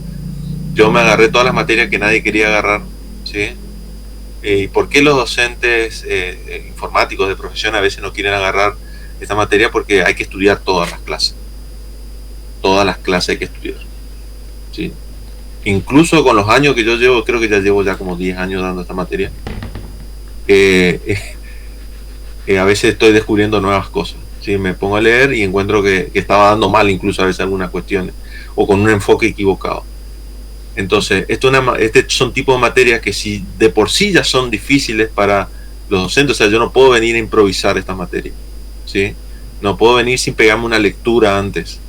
Yo me agarré todas las materias que nadie quería agarrar, ¿sí? ¿Y por qué los docentes informáticos de profesión a veces no quieren agarrar esta materia? Porque hay que estudiar todas las clases. Todas las clases hay que estudiar, ¿sí? Incluso con los años que yo llevo, creo que ya llevo como 10 años dando esta materia, a veces estoy descubriendo nuevas cosas, ¿sí? Me pongo a leer y encuentro que estaba dando mal incluso a veces algunas cuestiones, o con un enfoque equivocado. Entonces, son tipos de materias que si de por sí ya son difíciles para los docentes, o sea, yo no puedo venir a improvisar estas materias, ¿sí? No puedo venir sin pegarme una lectura antes.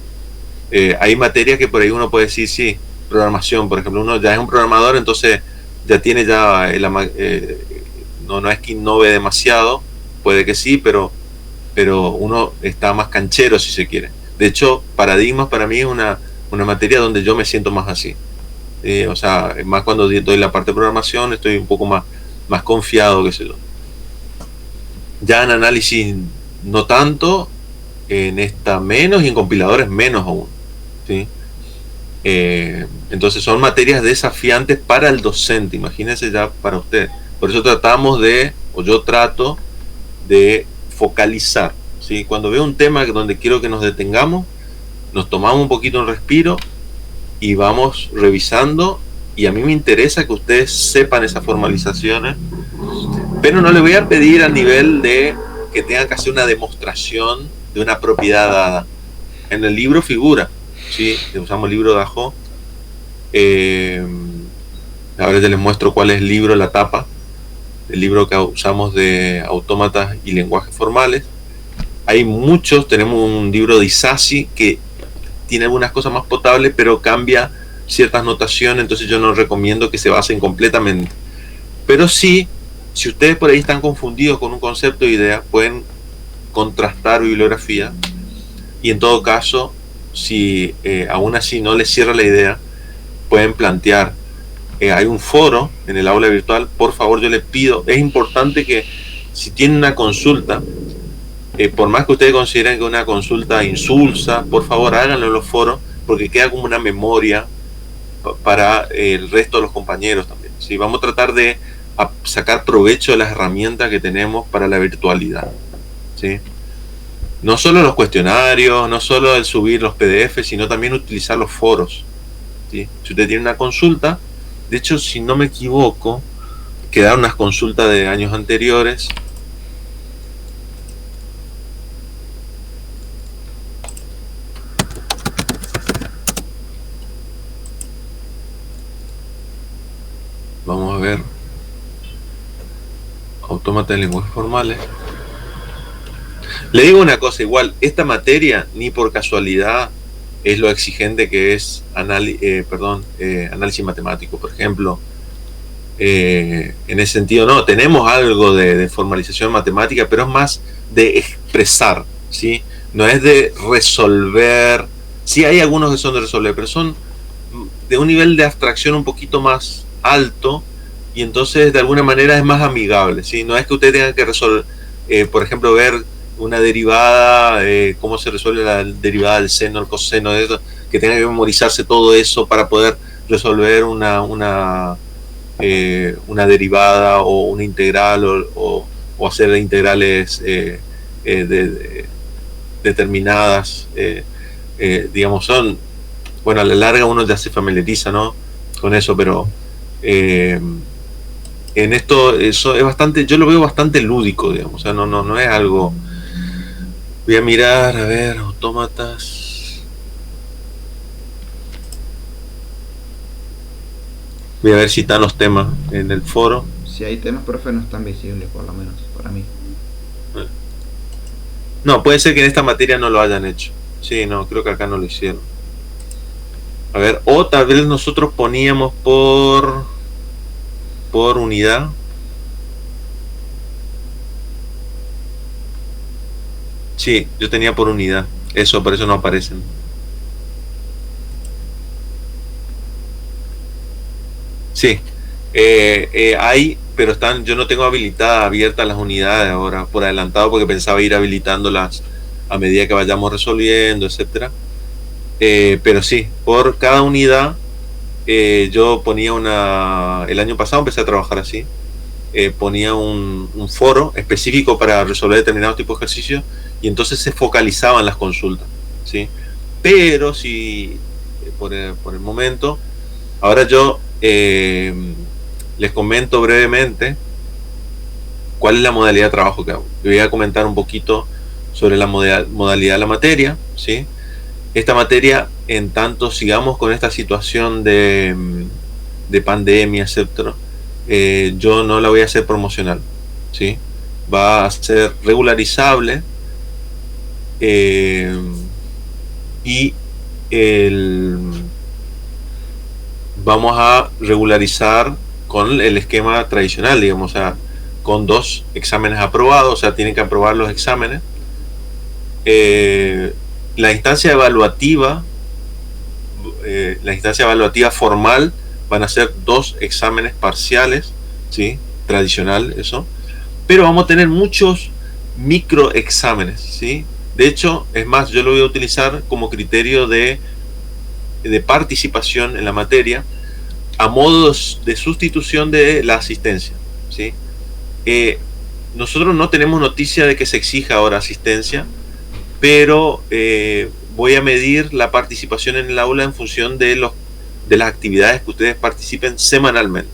Hay materias que por ahí uno puede decir, sí, programación, por ejemplo, uno ya es un programador, entonces ya tiene no es que innove demasiado, puede que sí, pero uno está más canchero si se quiere. De hecho, paradigmas para mí es una materia donde yo me siento más así. O sea, más cuando doy la parte de programación estoy un poco más confiado, qué sé yo. Ya en análisis no tanto, en esta menos y en compiladores menos aún, ¿sí? Entonces son materias desafiantes para el docente, imagínense ya para usted. Por eso yo trato de focalizar, ¿sí? Cuando veo un tema donde quiero que nos detengamos, nos tomamos un poquito un respiro y vamos revisando, y a mí me interesa que ustedes sepan esas formalizaciones, pero no les voy a pedir a nivel de que tengan que hacer una demostración de una propiedad dada. En el libro figura, ¿sí? Usamos el libro de Ajo. Ahora les muestro cuál es el libro, la tapa, el libro que usamos de autómatas y lenguajes formales. hay muchos, tenemos un libro de Isasi que tiene algunas cosas más potables, pero cambia ciertas notaciones, entonces yo no recomiendo que se basen completamente. Pero sí, si ustedes por ahí están confundidos con un concepto o idea, pueden contrastar bibliografía, y en todo caso, si aún así no les cierra la idea, pueden plantear. Hay un foro en el aula virtual, por favor yo les pido, es importante que si tienen una consulta, por más que ustedes consideren que una consulta insulsa, por favor háganlo en los foros, porque queda como una memoria para el resto de los compañeros también. ¿Sí? Vamos a tratar de sacar provecho de las herramientas que tenemos para la virtualidad. ¿Sí? No solo los cuestionarios, no solo el subir los PDF, sino también utilizar los foros. ¿Sí? Si usted tiene una consulta, de hecho, si no me equivoco, quedaron unas consultas de años anteriores. Vamos a ver. Autómata de lenguajes formales. Le digo una cosa, igual, esta materia ni por casualidad es lo exigente que es análisis matemático, por ejemplo. En ese sentido, no, tenemos algo de formalización matemática, pero es más de expresar, ¿sí? No es de resolver. Sí hay algunos que son de resolver, pero son de un nivel de abstracción un poquito más alto, y entonces de alguna manera es más amigable, ¿sí? No es que usted tenga que resolver, por ejemplo, ver una derivada, cómo se resuelve la derivada del seno, el coseno de eso, que tenga que memorizarse todo eso para poder resolver una derivada o una integral o hacer integrales determinadas, digamos, son, bueno, a la larga uno ya se familiariza, ¿no?, con eso, pero en esto eso es bastante, yo lo veo bastante lúdico, digamos, o sea, no es algo. Voy a mirar, a ver, autómatas. Voy a ver si están los temas en el foro. Si hay temas, profe, no están visibles, por lo menos, para mí. No, puede ser que en esta materia no lo hayan hecho. Sí, no, creo que acá no lo hicieron. A ver, o tal vez nosotros poníamos por unidad. Sí, yo tenía por unidad. Eso, por eso no aparecen. Sí, hay, pero están. Yo no tengo abiertas las unidades ahora por adelantado, porque pensaba ir habilitándolas a medida que vayamos resolviendo, etcétera. Pero sí, por cada unidad yo ponía el año pasado empecé a trabajar así. Ponía un foro específico para resolver determinados tipos de ejercicios, y entonces se focalizaban las consultas, ¿sí? Pero si por el momento, ahora yo les comento brevemente cuál es la modalidad de trabajo que hago. Yo voy a comentar un poquito sobre la modalidad de la materia, ¿sí? Esta materia, en tanto sigamos con esta situación de pandemia, etcétera, yo no la voy a hacer promocional, ¿sí? Va a ser regularizable, y vamos a regularizar con el esquema tradicional, digamos, o sea, con 2 exámenes aprobados, o sea, tienen que aprobar los exámenes. La instancia evaluativa formal van a ser 2 exámenes parciales, ¿sí? Tradicional, eso. Pero vamos a tener muchos microexámenes, ¿sí? De hecho, es más, yo lo voy a utilizar como criterio de participación en la materia, a modo de sustitución de la asistencia, ¿sí? Nosotros no tenemos noticia de que se exija ahora asistencia, pero voy a medir la participación en el aula en función de las actividades que ustedes participen semanalmente.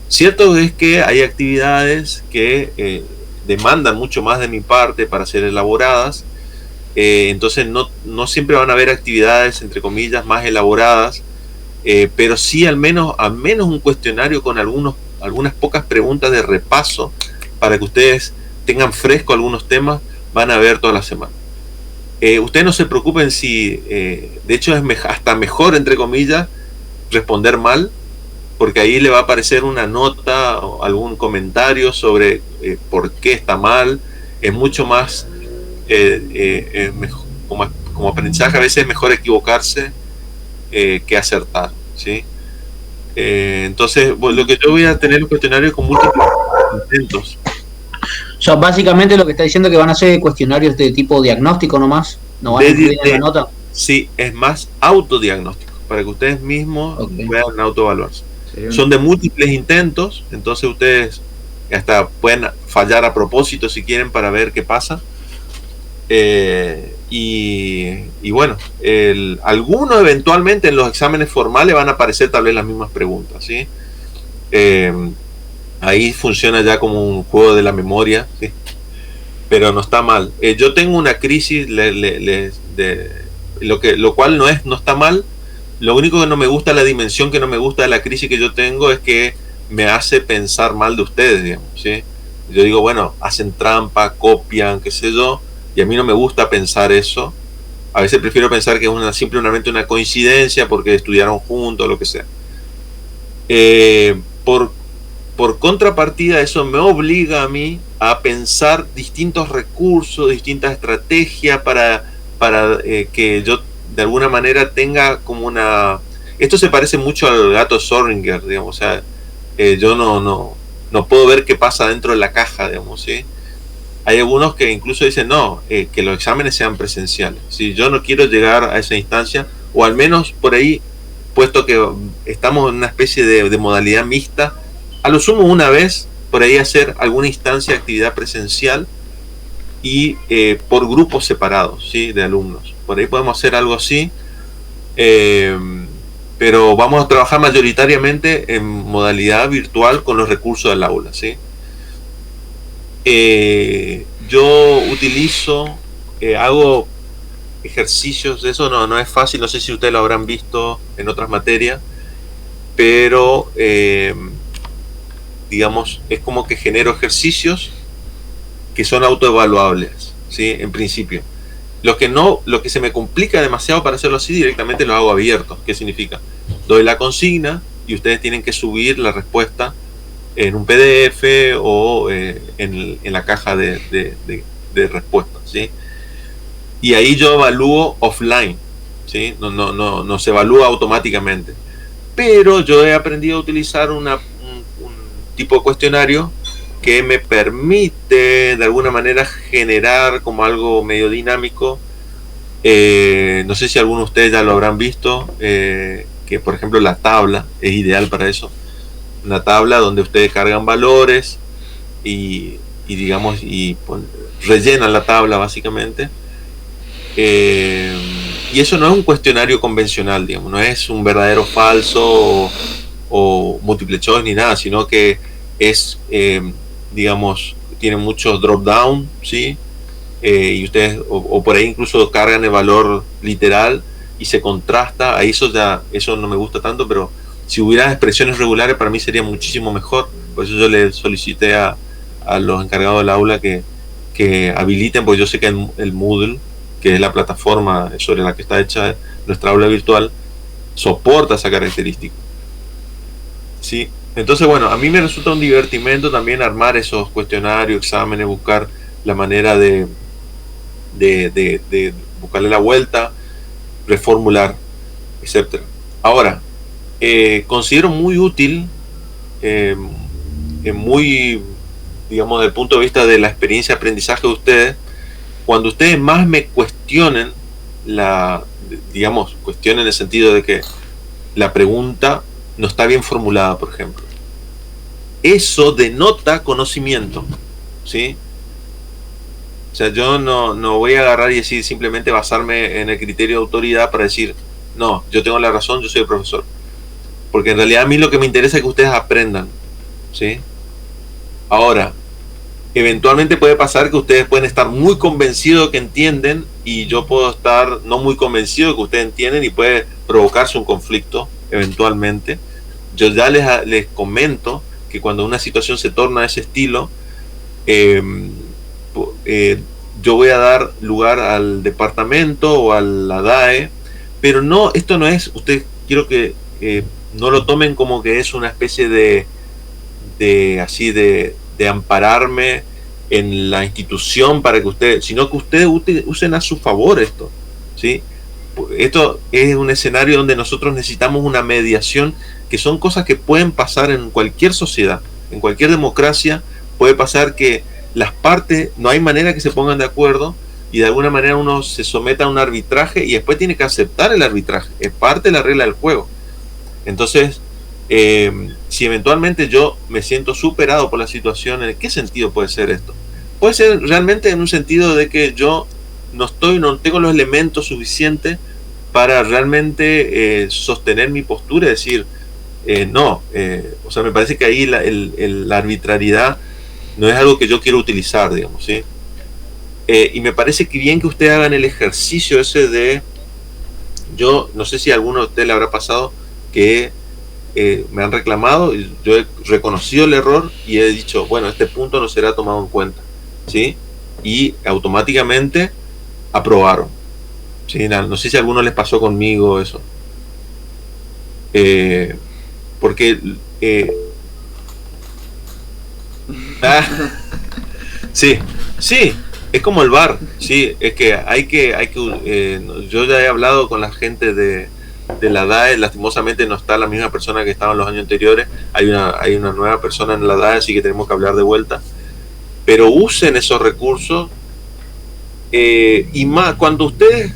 Cierto es que hay actividades que demandan mucho más de mi parte para ser elaboradas, entonces no siempre van a haber actividades, entre comillas, más elaboradas, pero sí al menos un cuestionario con algunas pocas preguntas de repaso para que ustedes tengan fresco algunos temas, van a ver toda la semana. Ustedes no se preocupen si, de hecho es hasta mejor, entre comillas, responder mal, porque ahí le va a aparecer una nota o algún comentario sobre por qué está mal. Es mucho más, mejor, como aprendizaje a veces es mejor equivocarse que acertar, ¿sí? Entonces, lo que yo voy a tener un cuestionario con múltiples intentos. O sea, básicamente lo que está diciendo que van a ser cuestionarios de tipo diagnóstico nomás, no van a incluir en la nota. Sí, es más autodiagnóstico, para que ustedes mismos puedan autoevaluarse. Son de múltiples intentos, entonces ustedes hasta pueden fallar a propósito si quieren para ver qué pasa. Y bueno, algunos eventualmente en los exámenes formales van a aparecer tal vez las mismas preguntas, ¿sí? Ahí funciona ya como un juego de la memoria, ¿sí? Pero no está mal. Yo tengo una crisis lo cual no está mal. Lo único que no me gusta, la dimensión que no me gusta de la crisis que yo tengo, es que me hace pensar mal de ustedes, digamos, ¿sí? Yo digo, bueno, hacen trampa, copian, qué sé yo, y a mí no me gusta pensar eso. A veces prefiero pensar que es simplemente una coincidencia porque estudiaron juntos, lo que sea. Por contrapartida, eso me obliga a mí a pensar distintos recursos, distintas estrategias para que yo de alguna manera tenga como una... Esto se parece mucho al gato Schrödinger, digamos, o sea, yo no puedo ver qué pasa dentro de la caja, digamos, ¿sí? Hay algunos que incluso dicen, no, que los exámenes sean presenciales. ¿Sí? Yo no quiero llegar a esa instancia, o al menos por ahí, puesto que estamos en una especie de modalidad mixta, a lo sumo una vez, por ahí hacer alguna instancia de actividad presencial y por grupos separados, ¿sí? De alumnos. Por ahí podemos hacer algo así, pero vamos a trabajar mayoritariamente en modalidad virtual con los recursos del aula, ¿sí? Yo utilizo, hago ejercicios, eso no es fácil, no sé si ustedes lo habrán visto en otras materias, pero digamos, es como que genero ejercicios que son autoevaluables, ¿sí? En principio. Lo que se me complica demasiado para hacerlo así, directamente lo hago abierto. ¿Qué significa? Doy la consigna y ustedes tienen que subir la respuesta en un PDF o en la caja de respuestas, ¿sí? Y ahí yo evalúo offline, ¿sí? No se evalúa automáticamente. Pero yo he aprendido a utilizar un tipo de cuestionario que me permite de alguna manera generar como algo medio dinámico. No sé si algunos de ustedes ya lo habrán visto, que por ejemplo la tabla es ideal para eso. Una tabla donde ustedes cargan valores y digamos, rellenan la tabla básicamente. Y eso no es un cuestionario convencional, digamos, no es un verdadero falso o múltiple choice ni nada, sino que es, digamos, tiene muchos drop down, ¿sí? Y ustedes, o por ahí incluso cargan el valor literal y se contrasta. Ahí eso no me gusta tanto, pero si hubiera expresiones regulares para mí sería muchísimo mejor. Por eso yo le solicité a los encargados del aula que habiliten, porque yo sé que el Moodle, que es la plataforma sobre la que está hecha nuestra aula virtual, soporta esa característica, ¿sí? Entonces, bueno, a mí me resulta un divertimento también armar esos cuestionarios, exámenes, buscar la manera de buscarle la vuelta, reformular, etcétera. Ahora, considero muy útil, muy, digamos, desde el punto de vista de la experiencia de aprendizaje de ustedes, cuando ustedes más me cuestionen cuestionen en el sentido de que la pregunta no está bien formulada, por ejemplo. Eso denota conocimiento, ¿sí? O sea, yo no voy a agarrar y decir, simplemente basarme en el criterio de autoridad para decir, no, yo tengo la razón, yo soy el profesor. Porque en realidad a mí lo que me interesa es que ustedes aprendan, ¿sí? Ahora, eventualmente puede pasar que ustedes pueden estar muy convencidos de que entienden y yo puedo estar no muy convencido de que ustedes entienden y puede provocarse un conflicto eventualmente. Yo ya les comento que cuando una situación se torna de ese estilo, yo voy a dar lugar al departamento o a la DAE, pero no, esto no es, quiero que no lo tomen como que es una especie de ampararme en la institución para que ustedes, sino que ustedes usen a su favor esto, ¿sí? Esto es un escenario donde nosotros necesitamos una mediación, que son cosas que pueden pasar en cualquier sociedad, en cualquier democracia. Puede pasar que las partes no hay manera que se pongan de acuerdo y de alguna manera uno se someta a un arbitraje y después tiene que aceptar el arbitraje, es parte de la regla del juego. Entonces, si eventualmente yo me siento superado por la situación, ¿en qué sentido puede ser esto? Puede ser realmente en un sentido de que yo no tengo los elementos suficientes para realmente sostener mi postura y decir no, o sea, me parece que ahí la arbitrariedad no es algo que yo quiero utilizar, digamos, ¿sí? Y me parece que bien que ustedes hagan el ejercicio ese de, yo no sé si a alguno de ustedes le habrá pasado que me han reclamado, y yo he reconocido el error y he dicho, bueno, este punto no será tomado en cuenta, ¿sí? Y automáticamente aprobaron, ¿sí? No sé si a alguno les pasó conmigo eso, porque sí, es como el VAR, sí, es que yo ya he hablado con la gente de la DAE, lastimosamente no está la misma persona que estaba en los años anteriores, hay una nueva persona en la DAE, así que tenemos que hablar de vuelta, pero usen esos recursos, y más cuando ustedes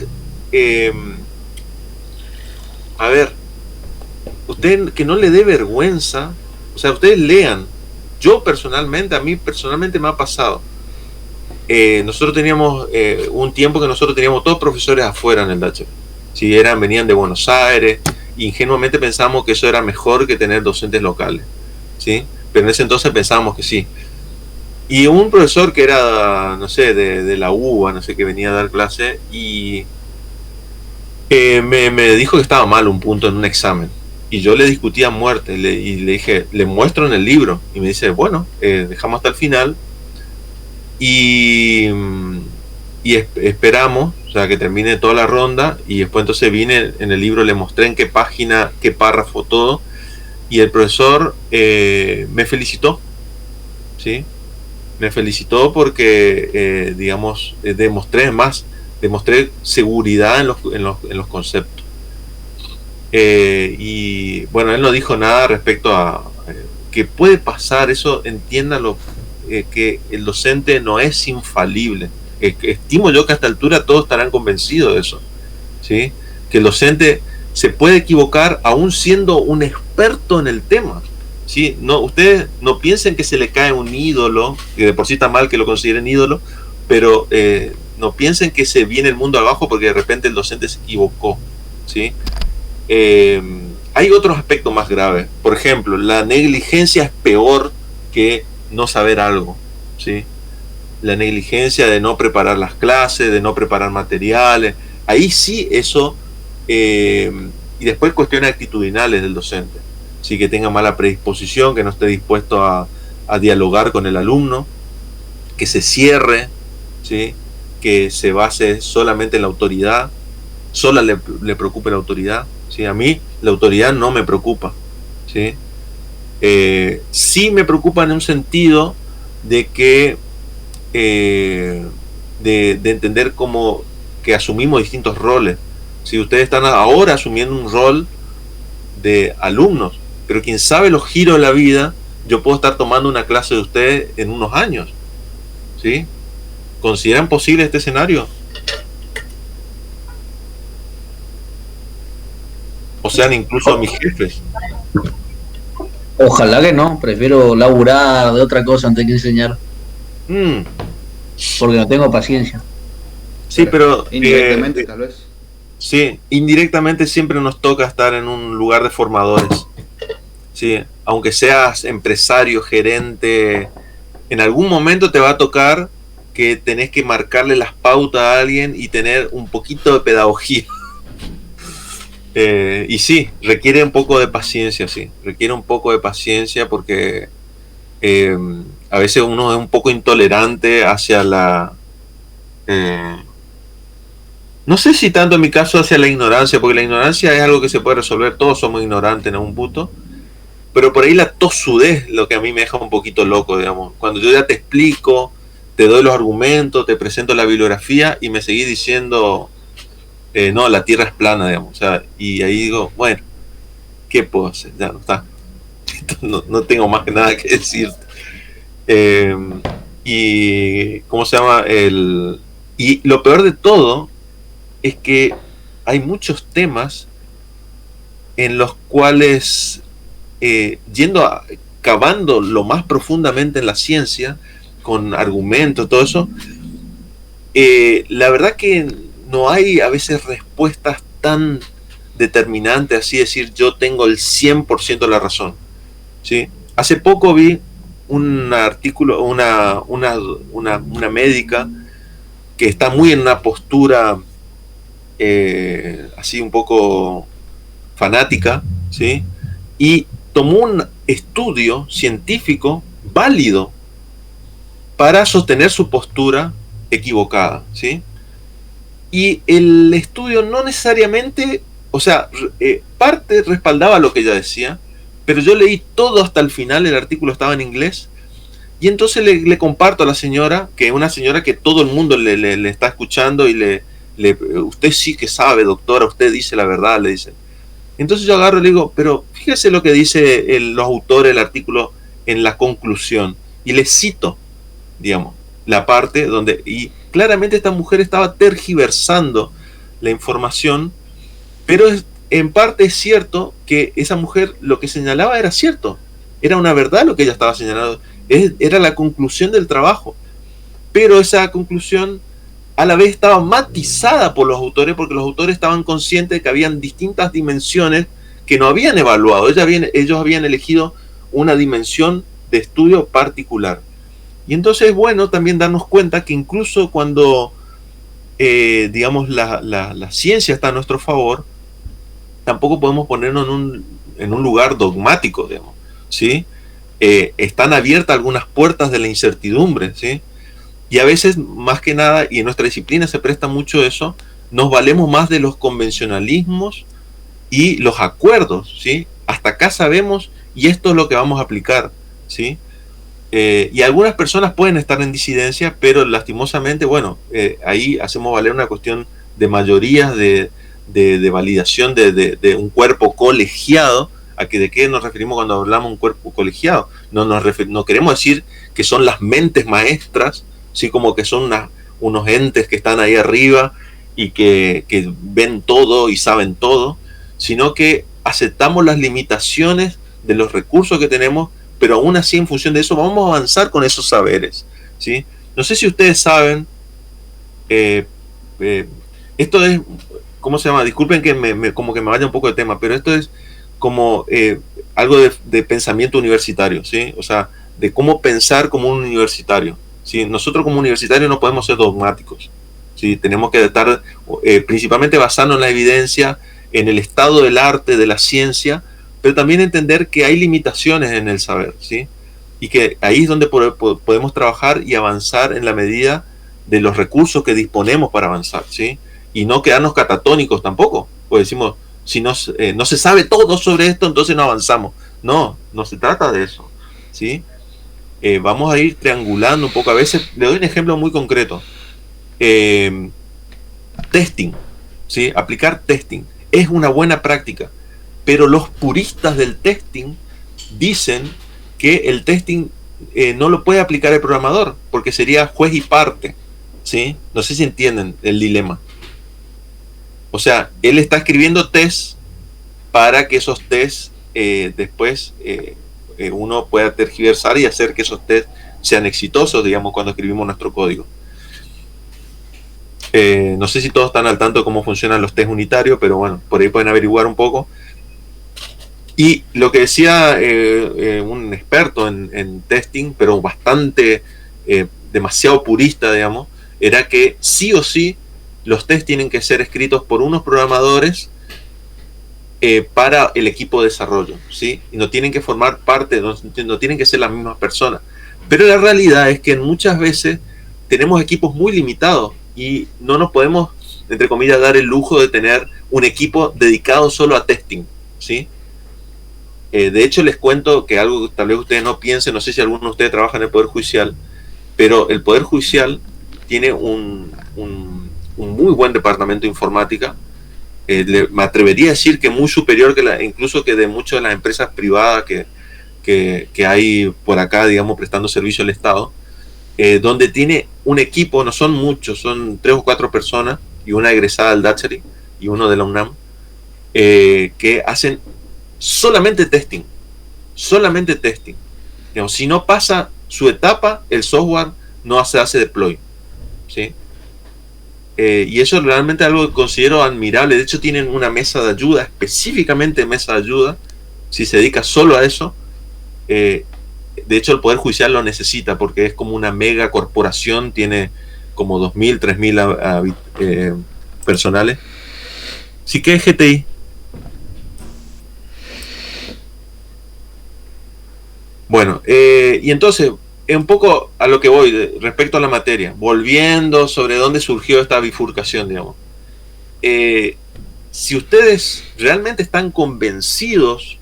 a ver, usted que no le dé vergüenza, o sea, ustedes lean. A mí personalmente me ha pasado, nosotros teníamos un tiempo que nosotros teníamos todos profesores afuera en el DHP, si venían de Buenos Aires, ingenuamente pensábamos que eso era mejor que tener docentes locales, ¿sí? Pero en ese entonces pensábamos que sí. Y un profesor que era, no sé, de la UBA, no sé, que venía a dar clase, y me dijo que estaba mal un punto en un examen. Y yo le discutí a muerte, y le dije, le muestro en el libro, y me dice, bueno, dejamos hasta el final, y esperamos, o sea, que termine toda la ronda, y después entonces vine en el libro, le mostré en qué página, qué párrafo, todo, y el profesor me felicitó, ¿sí? Me felicitó porque, digamos, demostré seguridad en los conceptos. Y bueno, él no dijo nada respecto a que puede pasar, eso entiéndalo, que el docente no es infalible. Estimo yo que a esta altura todos estarán convencidos de eso, ¿sí? Que el docente se puede equivocar aún siendo un experto en el tema, ¿sí? No, ustedes no piensen que se le cae un ídolo, que de por sí está mal que lo consideren ídolo, pero no piensen que se viene el mundo abajo porque de repente el docente se equivocó, ¿sí? Hay otros aspectos más graves. Por ejemplo, la negligencia es peor que no saber algo, ¿sí? La negligencia de no preparar las clases, de no preparar materiales, ahí sí eso, y después cuestiones actitudinales del docente, sí, que tenga mala predisposición, que no esté dispuesto a dialogar con el alumno, que se cierre, ¿sí? Que se base solamente en la autoridad, sola le preocupe la autoridad, ¿sí? A mí la autoridad no me preocupa, ¿sí? Sí me preocupa en un sentido de que de entender como que asumimos distintos roles. Si ustedes están ahora asumiendo un rol de alumnos, pero quien sabe los giros de la vida, yo puedo estar tomando una clase de ustedes en unos años, ¿sí? ¿Consideran posible este escenario? O sean incluso mis jefes. Ojalá que no, prefiero laburar de otra cosa antes que enseñar. Porque no tengo paciencia. Sí, pero indirectamente tal vez. Sí, indirectamente siempre nos toca estar en un lugar de formadores. Sí, aunque seas empresario, gerente, en algún momento te va a tocar que tenés que marcarle las pautas a alguien y tener un poquito de pedagogía. Y sí, requiere un poco de paciencia, sí. Requiere un poco de paciencia porque a veces uno es un poco intolerante hacia No sé si tanto en mi caso hacia la ignorancia, porque la ignorancia es algo que se puede resolver, todos somos ignorantes en algún punto, pero por ahí la tosudez lo que a mí me deja un poquito loco, digamos. Cuando yo ya te explico, te doy los argumentos, te presento la bibliografía y me seguís diciendo, no, la Tierra es plana, digamos. O sea, y ahí digo, bueno, ¿qué puedo hacer? Ya no está. No tengo más que nada que decir. Y, ¿cómo se llama? Y lo peor de todo es que hay muchos temas en los cuales, cavando lo más profundamente en la ciencia, con argumentos, todo eso, la verdad que no hay a veces respuestas tan determinantes, así decir, yo tengo el 100% de la razón, ¿sí? Hace poco vi un artículo, una médica que está muy en una postura así un poco fanática, ¿sí? Y tomó un estudio científico válido para sostener su postura equivocada, ¿sí? Y el estudio no necesariamente, o sea, parte respaldaba lo que ella decía, pero yo leí todo hasta el final, el artículo estaba en inglés, y entonces le comparto a la señora, que es una señora que todo el mundo le está escuchando y usted sí que sabe, doctora, usted dice la verdad, le dicen. Entonces yo agarro y le digo, pero fíjese lo que dice los autores del artículo en la conclusión, y le cito, digamos, la parte donde, y claramente esta mujer estaba tergiversando la información, pero en parte es cierto que esa mujer lo que señalaba era cierto, era una verdad lo que ella estaba señalando, era la conclusión del trabajo, pero esa conclusión a la vez estaba matizada por los autores, porque los autores estaban conscientes de que habían distintas dimensiones que no habían evaluado. Ellos habían elegido una dimensión de estudio particular. Y entonces es bueno también darnos cuenta que incluso cuando, digamos, la ciencia está a nuestro favor, tampoco podemos ponernos en un lugar dogmático, digamos, ¿sí? Están abiertas algunas puertas de la incertidumbre, ¿sí? Y a veces, más que nada, y en nuestra disciplina se presta mucho eso, nos valemos más de los convencionalismos y los acuerdos, ¿sí? Hasta acá sabemos y esto es lo que vamos a aplicar, ¿sí? Y algunas personas pueden estar en disidencia, pero lastimosamente, bueno, ahí hacemos valer una cuestión de mayorías, de validación de un cuerpo colegiado. ¿De qué nos referimos cuando hablamos de un cuerpo colegiado? No queremos decir que son las mentes maestras, sí, como que son unos entes que están ahí arriba y que ven todo y saben todo, sino que aceptamos las limitaciones de los recursos que tenemos, pero aún así en función de eso vamos a avanzar con esos saberes, ¿sí? No sé si ustedes saben, esto es, ¿cómo se llama? Disculpen que como que me vaya un poco de tema, pero esto es como algo de pensamiento universitario, ¿sí? O sea, de cómo pensar como un universitario. ¿Sí? Nosotros como universitarios no podemos ser dogmáticos, ¿sí? Tenemos que estar principalmente basándonos en la evidencia, en el estado del arte, de la ciencia, pero también entender que hay limitaciones en el saber, ¿sí? Y que ahí es donde podemos trabajar y avanzar en la medida de los recursos que disponemos para avanzar, ¿sí? Y no quedarnos catatónicos tampoco, pues decimos, si no se sabe todo sobre esto, entonces no avanzamos. No se trata de eso, ¿sí? Vamos a ir triangulando un poco. A veces, le doy un ejemplo muy concreto. Testing, ¿sí? Aplicar testing es una buena práctica, pero los puristas del testing dicen que el testing no lo puede aplicar el programador, porque sería juez y parte, ¿sí? No sé si entienden el dilema. O sea, él está escribiendo tests para que esos tests después uno pueda tergiversar y hacer que esos tests sean exitosos, digamos, cuando escribimos nuestro código. No sé si todos están al tanto de cómo funcionan los tests unitarios, pero bueno, por ahí pueden averiguar un poco. Y lo que decía un experto en testing, pero bastante demasiado purista, digamos, era que sí o sí los tests tienen que ser escritos por unos programadores para el equipo de desarrollo, ¿sí? Y no tienen que formar parte, no tienen que ser las mismas personas. Pero la realidad es que muchas veces tenemos equipos muy limitados y no nos podemos, entre comillas, dar el lujo de tener un equipo dedicado solo a testing, ¿sí? De hecho, les cuento que algo que tal vez ustedes no piensen, no sé si alguno de ustedes trabaja en el Poder Judicial, pero el Poder Judicial tiene un muy buen departamento de informática. Me atrevería a decir que muy superior que incluso que de muchas de las empresas privadas que hay por acá, digamos, prestando servicio al Estado, donde tiene un equipo, no son muchos, son 3 o 4 personas y una egresada del Datchery y uno de la UNAM, que hacen solamente testing. Digamos, si no pasa su etapa, el software no se hace deploy, ¿sí? Y eso es realmente algo que considero admirable. De hecho, tienen una mesa de ayuda, específicamente mesa de ayuda, si se dedica solo a eso. De hecho, el Poder Judicial lo necesita porque es como una mega corporación, tiene como 2.000, 3.000 personales. Sí que es GTI. Bueno, y entonces, un poco a lo que voy respecto a la materia, volviendo sobre dónde surgió esta bifurcación, digamos. Si ustedes realmente están convencidos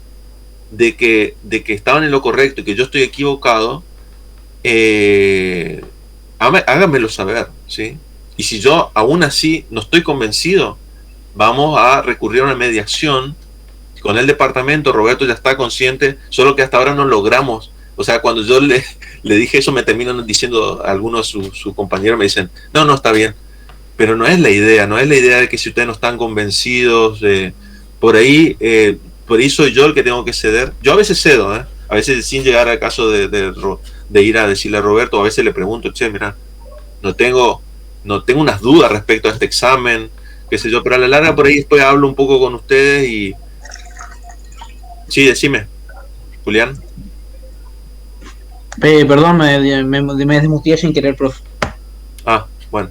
de que estaban en lo correcto y que yo estoy equivocado, háganmelo saber, ¿sí? Y si yo aún así no estoy convencido, vamos a recurrir a una mediación con el departamento. Roberto ya está consciente, solo que hasta ahora no logramos. O sea, cuando yo le dije eso, me terminan diciendo algunos de sus compañeros, me dicen, no, está bien. Pero no es la idea de que si ustedes no están convencidos, por ahí soy yo el que tengo que ceder. Yo a veces cedo, a veces sin llegar al caso de ir a decirle a Roberto, a veces le pregunto, che, mira, no tengo unas dudas respecto a este examen, qué sé yo, pero a la larga por ahí después hablo un poco con ustedes y... Sí, decime, Julián. Perdón, me desmuteé sin querer, profe. Bueno.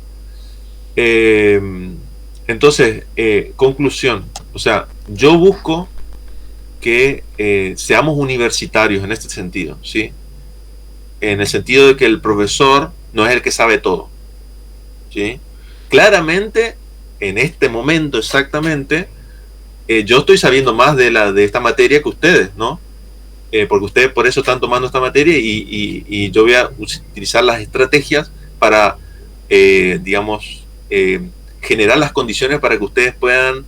Entonces, conclusión. O sea, yo busco que seamos universitarios en este sentido, ¿sí? En el sentido de que el profesor no es el que sabe todo, ¿sí? Claramente, en este momento exactamente, yo estoy sabiendo más de esta materia que ustedes, ¿no? Porque ustedes por eso están tomando esta materia y yo voy a utilizar las estrategias para, digamos, generar las condiciones para que ustedes puedan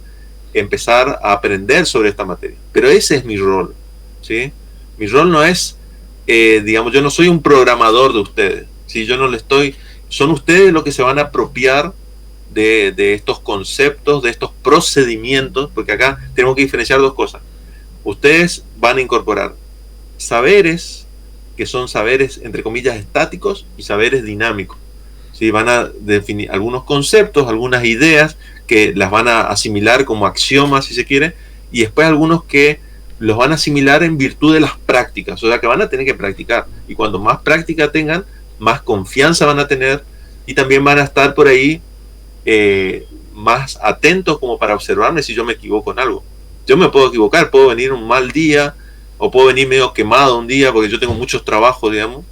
empezar a aprender sobre esta materia. Pero ese es mi rol, ¿sí? Mi rol no es, digamos, yo no soy un programador de ustedes, ¿sí? Yo no le estoy... Son ustedes los que se van a apropiar de estos conceptos, de estos procedimientos, porque acá tenemos que diferenciar dos cosas. Ustedes van a incorporar saberes que son saberes, entre comillas, estáticos y saberes dinámicos. ¿Sí? Van a definir algunos conceptos, algunas ideas que las van a asimilar como axiomas, si se quiere, y después algunos que los van a asimilar en virtud de las prácticas, o sea que van a tener que practicar, y cuando más práctica tengan, más confianza van a tener, y también van a estar por ahí más atentos como para observarme si yo me equivoco en algo. Yo me puedo equivocar, puedo venir un mal día, o puedo venir medio quemado un día, porque yo tengo muchos trabajos, digamos.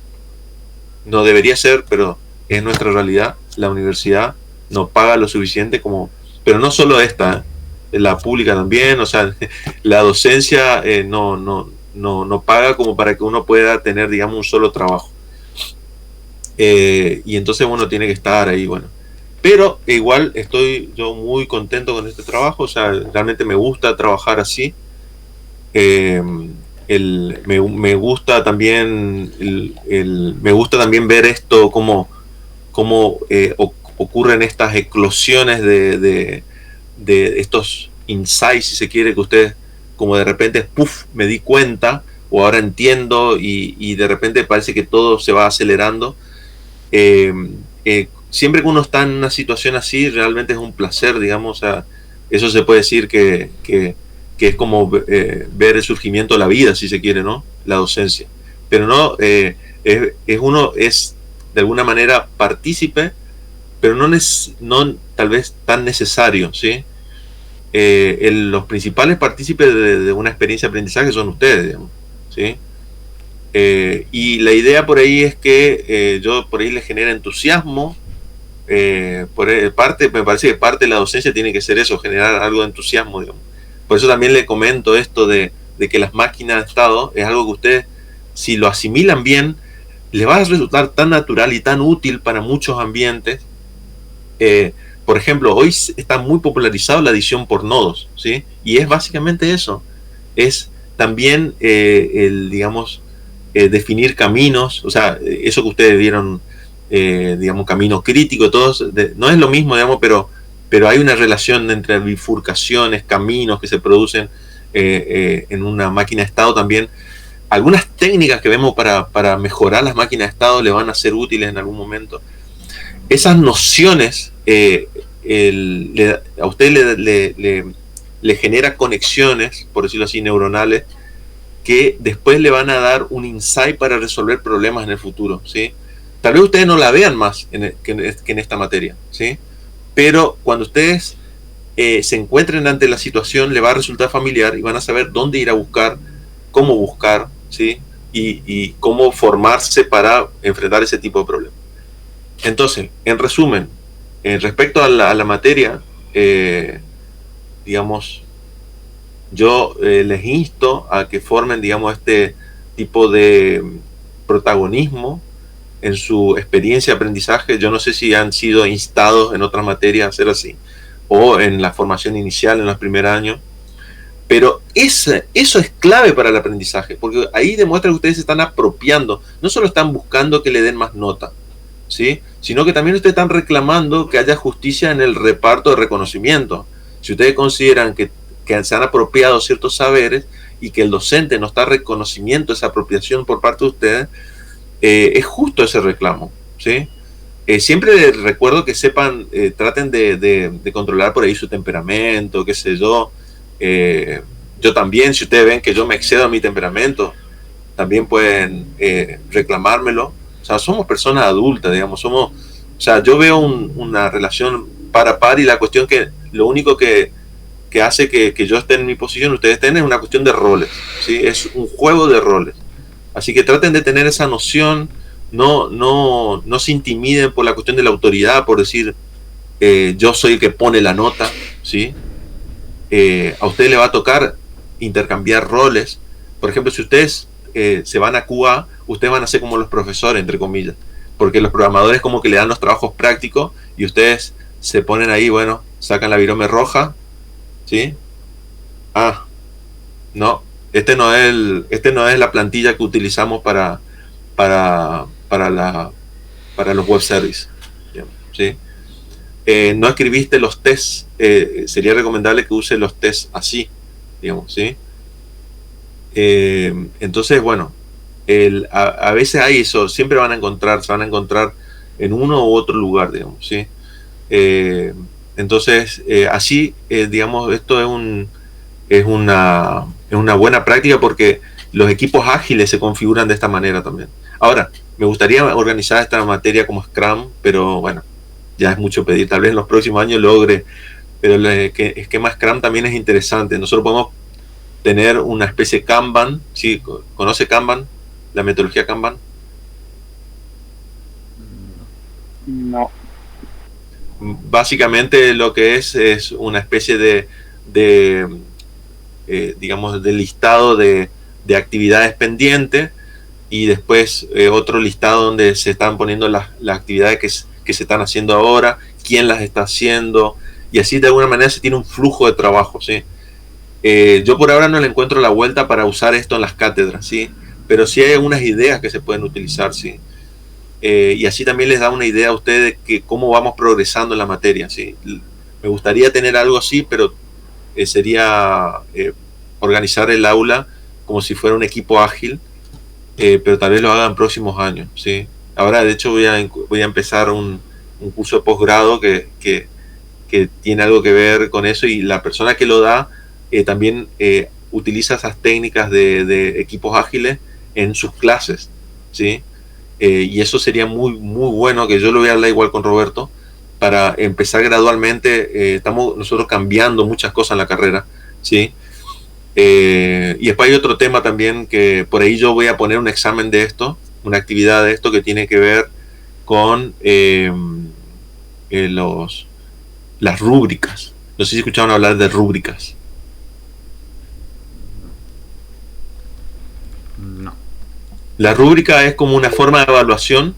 No debería ser, pero es nuestra realidad. La universidad no paga lo suficiente como... Pero no solo esta, la pública también, o sea, la docencia no paga como para que uno pueda tener, digamos, un solo trabajo. Y entonces uno tiene que estar ahí, bueno. Pero igual estoy yo muy contento con este trabajo, o sea, realmente me gusta trabajar así. Me gusta también me gusta también ver esto cómo ocurren estas eclosiones de estos insights, si se quiere, que ustedes como de repente puff, me di cuenta o ahora entiendo y de repente parece que todo se va acelerando. Siempre que uno está en una situación así, realmente es un placer, digamos, o sea, eso se puede decir que es como ver el surgimiento de la vida, si se quiere, ¿no? La docencia. Pero no, uno es de alguna manera partícipe, pero no tal vez tan necesario, ¿sí? Los principales partícipes de una experiencia de aprendizaje son ustedes, digamos, ¿sí? Y la idea por ahí es que yo por ahí les genera entusiasmo parte, me parece que parte de la docencia tiene que ser eso, generar algo de entusiasmo, digamos. Por eso también le comento esto de que las máquinas de estado es algo que ustedes, si lo asimilan bien, les va a resultar tan natural y tan útil para muchos ambientes. Por ejemplo, hoy está muy popularizado la adición por nodos, ¿sí? Y es básicamente eso. Es también digamos, definir caminos, o sea, eso que ustedes vieron, digamos, camino crítico, todos, no es lo mismo, digamos, pero hay una relación entre bifurcaciones, caminos que se producen en una máquina de estado también. Algunas técnicas que vemos para mejorar las máquinas de estado le van a ser útiles en algún momento. Esas nociones a usted le genera conexiones, por decirlo así, neuronales, que después le van a dar un insight para resolver problemas en el futuro, ¿sí? Tal vez ustedes no la vean más que en esta materia, ¿sí? Pero cuando ustedes se encuentren ante la situación, le va a resultar familiar y van a saber dónde ir a buscar, ¿sí? Y cómo formarse para enfrentar ese tipo de problemas. Entonces, en resumen, respecto a la materia, digamos, yo les insto a que formen, digamos, este tipo de protagonismo en su experiencia de aprendizaje. Yo no sé si han sido instados en otras materias a hacer así, o en la formación inicial, en los primeros años, pero eso es clave para el aprendizaje, porque ahí demuestra que ustedes se están apropiando, no solo están buscando que le den más nota, ¿sí? Sino que también ustedes están reclamando que haya justicia en el reparto de reconocimiento. Si ustedes consideran que se han apropiado ciertos saberes y que el docente no está reconocimiento esa apropiación por parte de ustedes, es justo ese reclamo, ¿sí? Siempre les recuerdo que sepan, traten de controlar por ahí su temperamento, qué sé yo. Yo también, si ustedes ven que yo me excedo a mi temperamento, también pueden reclamármelo. O sea, somos personas adultas, digamos, o sea, yo veo una relación par a par, y la cuestión que lo único que hace que yo esté en mi posición, ustedes estén, es una cuestión de roles, ¿sí? Es un juego de roles. Así que traten de tener esa noción, no se intimiden por la cuestión de la autoridad, por decir, yo soy el que pone la nota, ¿sí? A usted le va a tocar intercambiar roles. Por ejemplo, si ustedes se van a QA, ustedes van a ser como los profesores, entre comillas, porque los programadores como que le dan los trabajos prácticos y ustedes se ponen ahí, bueno, sacan la virome roja, ¿sí? No, este no es la plantilla que utilizamos para los web services, ¿sí? No escribiste los tests, sería recomendable que use los tests así, digamos, ¿sí? Entonces, bueno, a veces hay eso, siempre se van a encontrar en uno u otro lugar, digamos, ¿sí? Entonces, así, digamos, esto es una buena práctica, porque los equipos ágiles se configuran de esta manera también. Ahora, me gustaría organizar esta materia como Scrum, pero bueno, ya es mucho pedir. Tal vez en los próximos años logre, pero el esquema Scrum también es interesante. Nosotros podemos tener una especie de Kanban. ¿Sí? ¿Conoce Kanban? La metodología Kanban. No. Básicamente lo que es una especie de digamos, de listado de actividades pendientes, y después otro listado donde se están poniendo las actividades que se están haciendo ahora, quién las está haciendo, y así de alguna manera se tiene un flujo de trabajo, ¿sí? Yo por ahora no le encuentro la vuelta para usar esto en las cátedras, ¿sí? Pero sí hay algunas ideas que se pueden utilizar, ¿sí? Y así también les da una idea a ustedes de que cómo vamos progresando en la materia, ¿sí? Me gustaría tener algo así, pero sería organizar el aula como si fuera un equipo ágil, pero tal vez lo haga en próximos años, ¿sí? Ahora, de hecho, voy a empezar un curso de posgrado que tiene algo que ver con eso, y la persona que lo da también utiliza esas técnicas de equipos ágiles en sus clases, ¿sí? Y eso sería muy, muy bueno, que yo lo voy a hablar igual con Roberto, para empezar gradualmente. Estamos nosotros cambiando muchas cosas en la carrera, ¿sí? Y después hay otro tema también, que por ahí yo voy a poner un examen de esto, una actividad de esto que tiene que ver con las rúbricas. No sé si escucharon hablar de rúbricas. No. La rúbrica es como una forma de evaluación,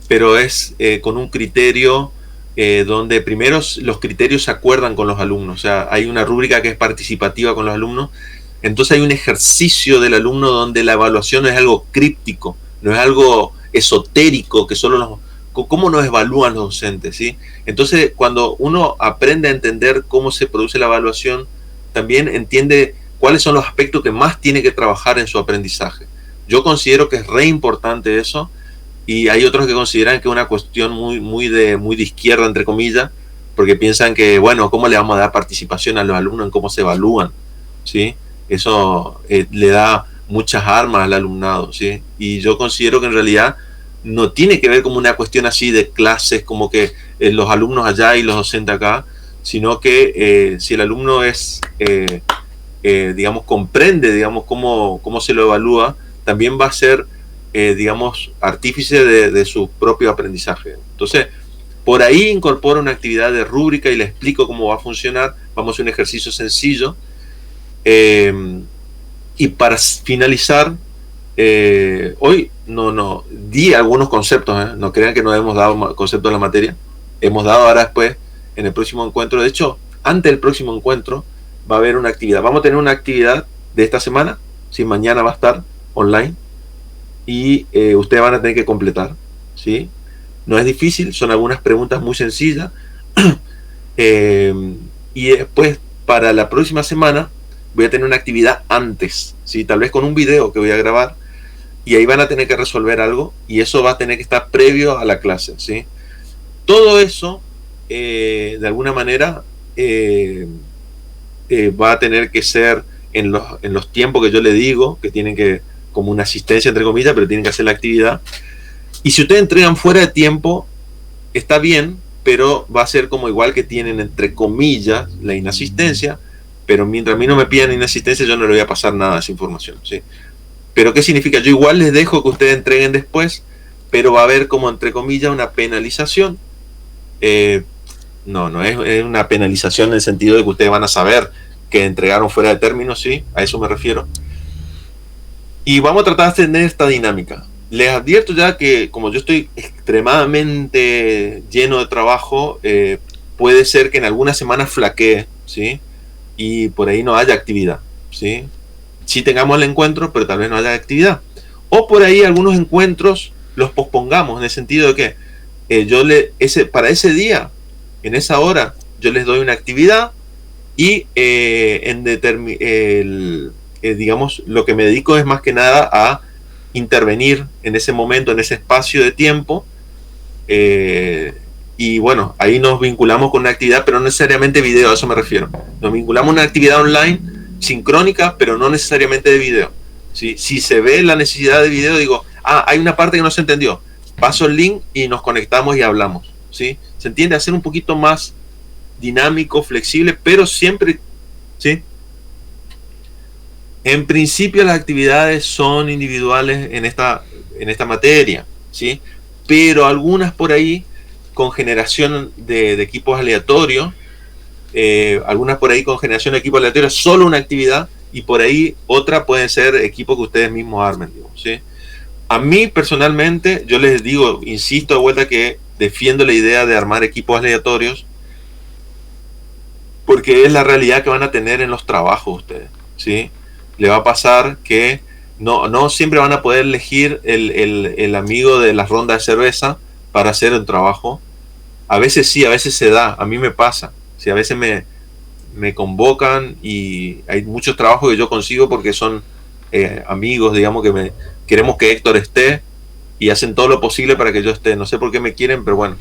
pero es con un criterio donde primero los criterios se acuerdan con los alumnos. O sea, hay una rúbrica que es participativa con los alumnos. Entonces hay un ejercicio del alumno donde la evaluación no es algo críptico, no es algo esotérico, que solo cómo nos evalúan los docentes, ¿sí? Entonces, cuando uno aprende a entender cómo se produce la evaluación, también entiende cuáles son los aspectos que más tiene que trabajar en su aprendizaje. Yo considero que es re importante eso, y hay otros que consideran que es una cuestión muy de izquierda, entre comillas, porque piensan que, bueno, ¿cómo le vamos a dar participación a los alumnos en cómo se evalúan? ¿Sí? Eso le da muchas armas al alumnado, ¿sí? Y yo considero que en realidad no tiene que ver como una cuestión así de clases, como que los alumnos allá y los docentes acá, sino que si el alumno es, digamos, comprende, digamos, cómo se lo evalúa, también va a ser, digamos, artífice de su propio aprendizaje. Entonces, por ahí incorporo una actividad de rúbrica y le explico cómo va a funcionar. Vamos a hacer un ejercicio sencillo. Y para finalizar, hoy no di algunos conceptos, no crean que no hemos dado conceptos de la materia, hemos dado ahora después en el próximo encuentro. De hecho, antes del próximo encuentro va a haber una actividad, vamos a tener una actividad de esta semana, ¿sí? Mañana va a estar online y ustedes van a tener que completar, ¿sí? No es difícil, son algunas preguntas muy sencillas. Y después para la próxima semana voy a tener una actividad antes, ¿sí? Tal vez con un video que voy a grabar, y ahí van a tener que resolver algo, y eso va a tener que estar previo a la clase, ¿sí? Todo eso, de alguna manera, va a tener que ser en los tiempos que yo le digo, que tienen que, como una asistencia entre comillas, pero tienen que hacer la actividad. Y si ustedes entregan fuera de tiempo, está bien, pero va a ser como igual que tienen entre comillas la inasistencia, pero mientras a mí no me pidan inasistencia, yo no le voy a pasar nada de esa información, ¿sí? Pero ¿qué significa? Yo igual les dejo que ustedes entreguen después, pero va a haber como entre comillas una penalización. No es una penalización en el sentido de que ustedes van a saber que entregaron fuera de término, ¿sí? A eso me refiero. Y vamos a tratar de tener esta dinámica. Les advierto ya que como yo estoy extremadamente lleno de trabajo, puede ser que en algunas semanas flaquee, ¿sí? Y por ahí no haya actividad, ¿sí? Sí tengamos el encuentro, pero tal vez no haya actividad. O por ahí algunos encuentros los pospongamos, en el sentido de que para ese día, en esa hora, yo les doy una actividad y digamos, lo que me dedico es más que nada a intervenir en ese momento, en ese espacio de tiempo, y bueno, ahí nos vinculamos con una actividad, pero no necesariamente video, a eso me refiero. Nos vinculamos a una actividad online sincrónica, pero no necesariamente de video, ¿sí? Si se ve la necesidad de video, digo, hay una parte que no se entendió, paso el link y nos conectamos y hablamos, ¿sí? Se entiende, hacer un poquito más dinámico, flexible, pero siempre, ¿sí? En principio las actividades son individuales en esta materia, ¿sí? Pero algunas por ahí con generación de equipos aleatorios, algunas por ahí con generación de equipos aleatorios, solo una actividad, y por ahí otra pueden ser equipos que ustedes mismos armen, digamos, ¿sí? A mí personalmente, yo les digo, insisto de vuelta que defiendo la idea de armar equipos aleatorios, porque es la realidad que van a tener en los trabajos ustedes, ¿sí? Le va a pasar que no siempre van a poder elegir el amigo de la ronda de cerveza para hacer el trabajo. A veces sí, a veces se da, a mí me pasa, ¿sí? A veces me convocan y hay muchos trabajos que yo consigo porque son amigos, digamos, que queremos que Héctor esté y hacen todo lo posible para que yo esté. No sé por qué me quieren, pero bueno.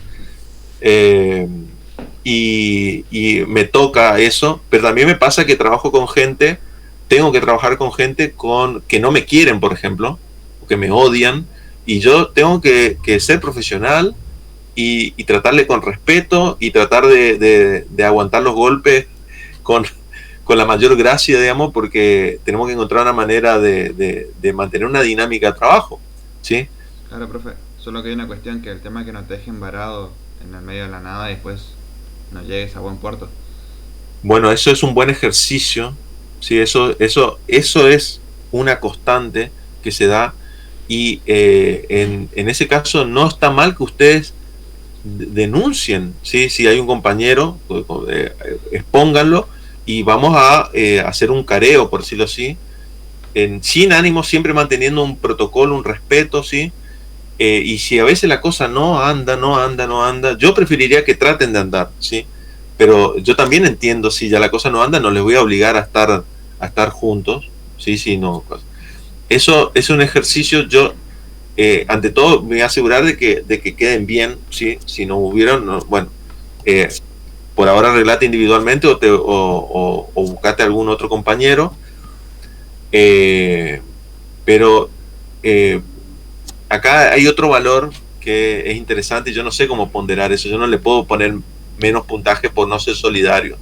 Y me toca eso, pero también me pasa que trabajo con gente, tengo que trabajar con gente que no me quieren, por ejemplo, o que me odian, y yo tengo que ser profesional y tratarle con respeto y tratar de aguantar los golpes con la mayor gracia, digamos, porque tenemos que encontrar una manera de mantener una dinámica de trabajo, ¿sí? Claro, profe, solo que hay una cuestión, que el tema que no te dejen varado en el medio de la nada y después no llegues a buen puerto. Bueno, eso es un buen ejercicio, sí, eso es una constante que se da, y en ese caso no está mal que ustedes denuncien, ¿sí? Si hay un compañero, expónganlo y vamos a hacer un careo, por decirlo así, sin ánimo, siempre manteniendo un protocolo, un respeto, ¿sí? Y si a veces la cosa no anda, yo preferiría que traten de andar, ¿sí? Pero yo también entiendo, si ya la cosa no anda, no les voy a obligar a estar juntos, ¿sí? Si no, eso es un ejercicio. Yo ante todo me voy a asegurar de que queden bien, ¿sí? Si no hubieron, no, bueno, por ahora arreglate individualmente o buscate algún otro compañero, pero acá hay otro valor que es interesante, y yo no sé cómo ponderar eso. Yo no le puedo poner menos puntaje por no ser solidario,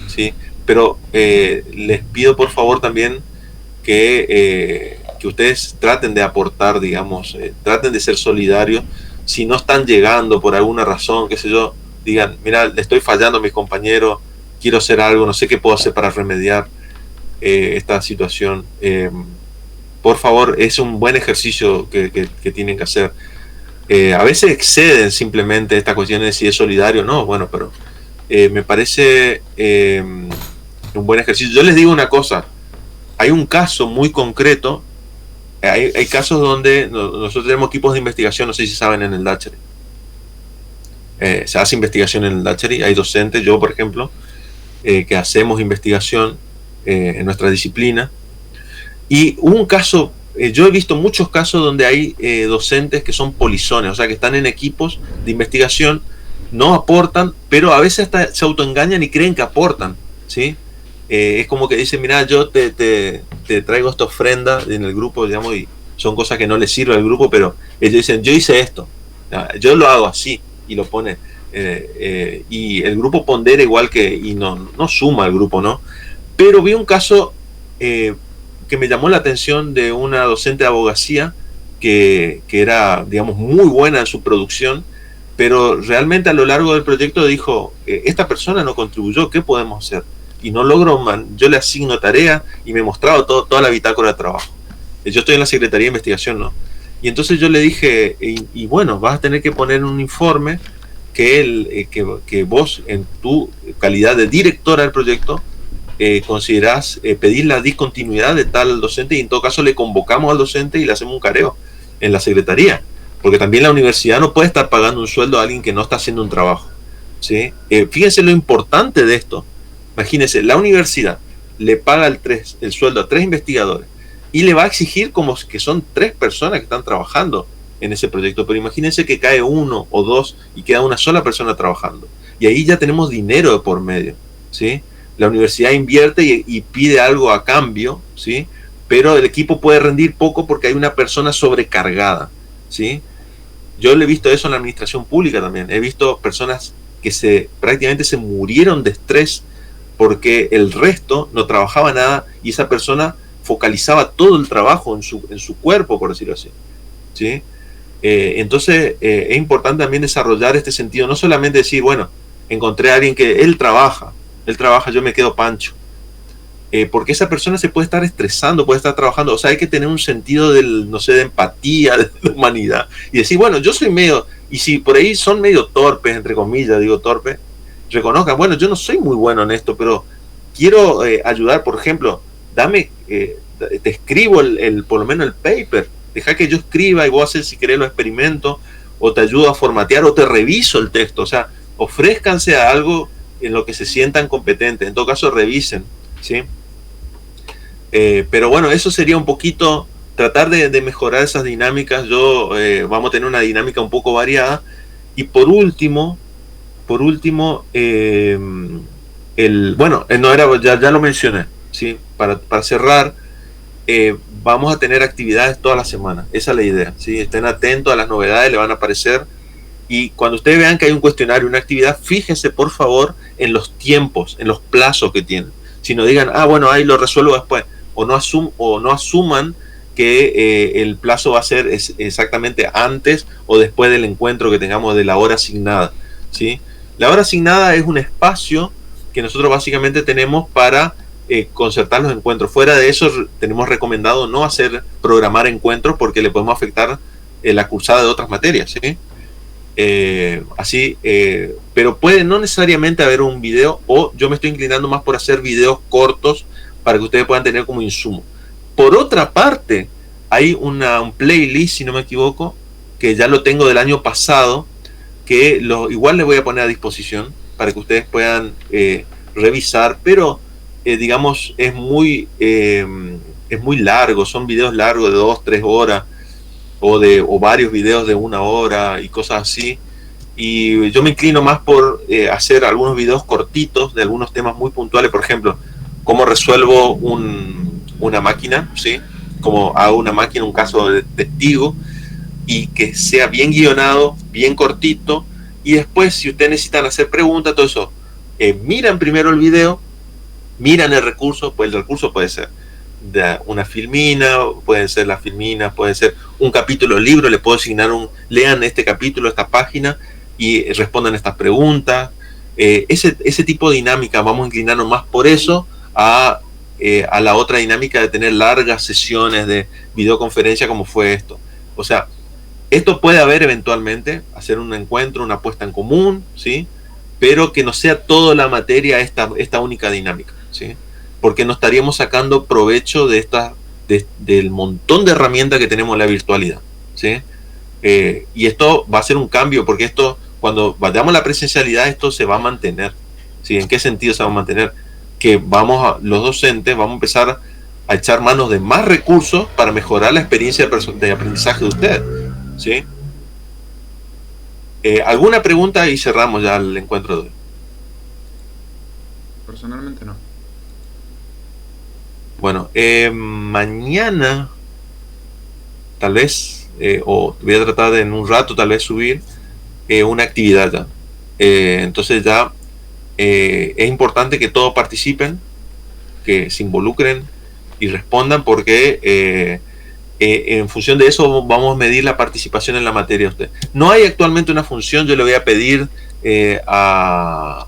¿sí? Pero les pido por favor también que ustedes traten de aportar, digamos, traten de ser solidarios. Si no están llegando por alguna razón, qué sé yo, digan, mira, le estoy fallando a mis compañeros, quiero hacer algo, no sé qué puedo hacer para remediar esta situación. Por favor, es un buen ejercicio que tienen que hacer. A veces exceden simplemente esta cuestión de si es solidario o no, bueno, pero me parece un buen ejercicio. Yo les digo una cosa, hay un caso muy concreto, hay casos donde nosotros tenemos equipos de investigación, no sé si saben, en el Dacheri. Se hace investigación en el Dacheri, hay docentes, yo por ejemplo, que hacemos investigación en nuestra disciplina. Y hubo un caso, yo he visto muchos casos donde hay docentes que son polizones, o sea, que están en equipos de investigación, no aportan, pero a veces hasta se autoengañan y creen que aportan, ¿sí? Es como que dicen, mira, yo te traigo esta ofrenda en el grupo, digamos, y son cosas que no les sirve al grupo, pero ellos dicen, yo hice esto, yo lo hago así, y lo pone, y el grupo pondera igual que, y no suma al grupo, ¿no? Pero vi un caso que me llamó la atención de una docente de abogacía que era, digamos, muy buena en su producción, pero realmente a lo largo del proyecto dijo, esta persona no contribuyó, ¿qué podemos hacer? Y no logro, yo le asigno tarea y me mostraba toda la bitácora de trabajo. Yo estoy en la Secretaría de Investigación, ¿no? Y entonces yo le dije, y bueno, vas a tener que poner un informe que vos, en tu calidad de directora del proyecto, considerás pedir la discontinuidad de tal docente, y en todo caso le convocamos al docente y le hacemos un careo en la Secretaría, porque también la universidad no puede estar pagando un sueldo a alguien que no está haciendo un trabajo, ¿sí? Fíjense lo importante de esto. Imagínense, la universidad le paga el sueldo a 3 investigadores y le va a exigir como que son 3 personas que están trabajando en ese proyecto, pero imagínense que cae 1 o 2 y queda una sola persona trabajando, y ahí ya tenemos dinero de por medio, ¿sí? La universidad invierte y pide algo a cambio, ¿sí? Pero el equipo puede rendir poco porque hay una persona sobrecargada, ¿sí? Yo le he visto eso en la administración pública también. He visto personas que prácticamente se murieron de estrés porque el resto no trabajaba nada y esa persona focalizaba todo el trabajo en su cuerpo, por decirlo así, ¿sí? Entonces es importante también desarrollar este sentido, no solamente decir, bueno, encontré a alguien que él trabaja, yo me quedo pancho, porque esa persona se puede estar estresando, puede estar trabajando, o sea, hay que tener un sentido de empatía, de humanidad, y decir, bueno, yo soy medio, y si por ahí son medio torpes, entre comillas, digo torpe, reconozcan, bueno, yo no soy muy bueno en esto, pero quiero ayudar, por ejemplo, te escribo por lo menos el paper, deja que yo escriba y vos haces, si querés, los experimentos, o te ayudo a formatear, o te reviso el texto, o sea, ofrézcanse a algo en lo que se sientan competentes, en todo caso revisen, ¿sí? Pero bueno, eso sería un poquito, tratar de mejorar esas dinámicas. Vamos a tener una dinámica un poco variada, y por último, ya lo mencioné, ¿sí? Para cerrar, vamos a tener actividades toda la semana, esa es la idea, ¿sí? Estén atentos a las novedades, le van a aparecer. Y cuando ustedes vean que hay un cuestionario, una actividad, fíjense por favor en los tiempos, en los plazos que tienen. Si no digan, bueno, ahí lo resuelvo después, o no asuman que el plazo va a ser exactamente antes o después del encuentro que tengamos de la hora asignada. ¿sí? La hora asignada es un espacio que nosotros básicamente tenemos para concertar los encuentros. Fuera de eso, tenemos recomendado no programar encuentros porque le podemos afectar la cursada de otras materias, ¿sí? Pero puede no necesariamente haber un video, o yo me estoy inclinando más por hacer videos cortos para que ustedes puedan tener como insumo. Por otra parte, hay un playlist, si no me equivoco, que ya lo tengo del año pasado, que igual les voy a poner a disposición para que ustedes puedan revisar, pero digamos es muy largo, son videos largos de 2-3 horas o varios videos de 1 hora y cosas así, y yo me inclino más por hacer algunos videos cortitos de algunos temas muy puntuales. Por ejemplo, cómo resuelvo una máquina, ¿sí? Cómo hago una máquina, un caso de testigo, y que sea bien guionado, bien cortito, y después si ustedes necesitan hacer preguntas, todo eso, miran primero el video, miran el recurso, pues el recurso puede ser de una filmina, pueden ser las filminas, puede ser un capítulo del libro, le puedo asignar lean este capítulo, esta página, y respondan estas preguntas. Ese tipo de dinámica, vamos a inclinarnos más por eso a la otra dinámica de tener largas sesiones de videoconferencia como fue esto. O sea, esto puede haber eventualmente, hacer un encuentro, una puesta en común, ¿sí? Pero que no sea toda la materia esta única dinámica, ¿sí? Porque no estaríamos sacando provecho del montón de herramientas que tenemos en la virtualidad, ¿sí? Y esto va a ser un cambio, porque esto, cuando vayamos a la presencialidad, esto se va a mantener, ¿sí? ¿En qué sentido se va a mantener? Que los docentes vamos a empezar a echar manos de más recursos para mejorar la experiencia de aprendizaje de ustedes, ¿sí? ¿Alguna pregunta? Y cerramos ya el encuentro de hoy. Personalmente no. Bueno, mañana tal vez, o voy a tratar de en un rato tal vez subir una actividad ya. Entonces ya es importante que todos participen, que se involucren y respondan, porque en función de eso vamos a medir la participación en la materia de usted. No hay actualmente una función, yo le voy a pedir a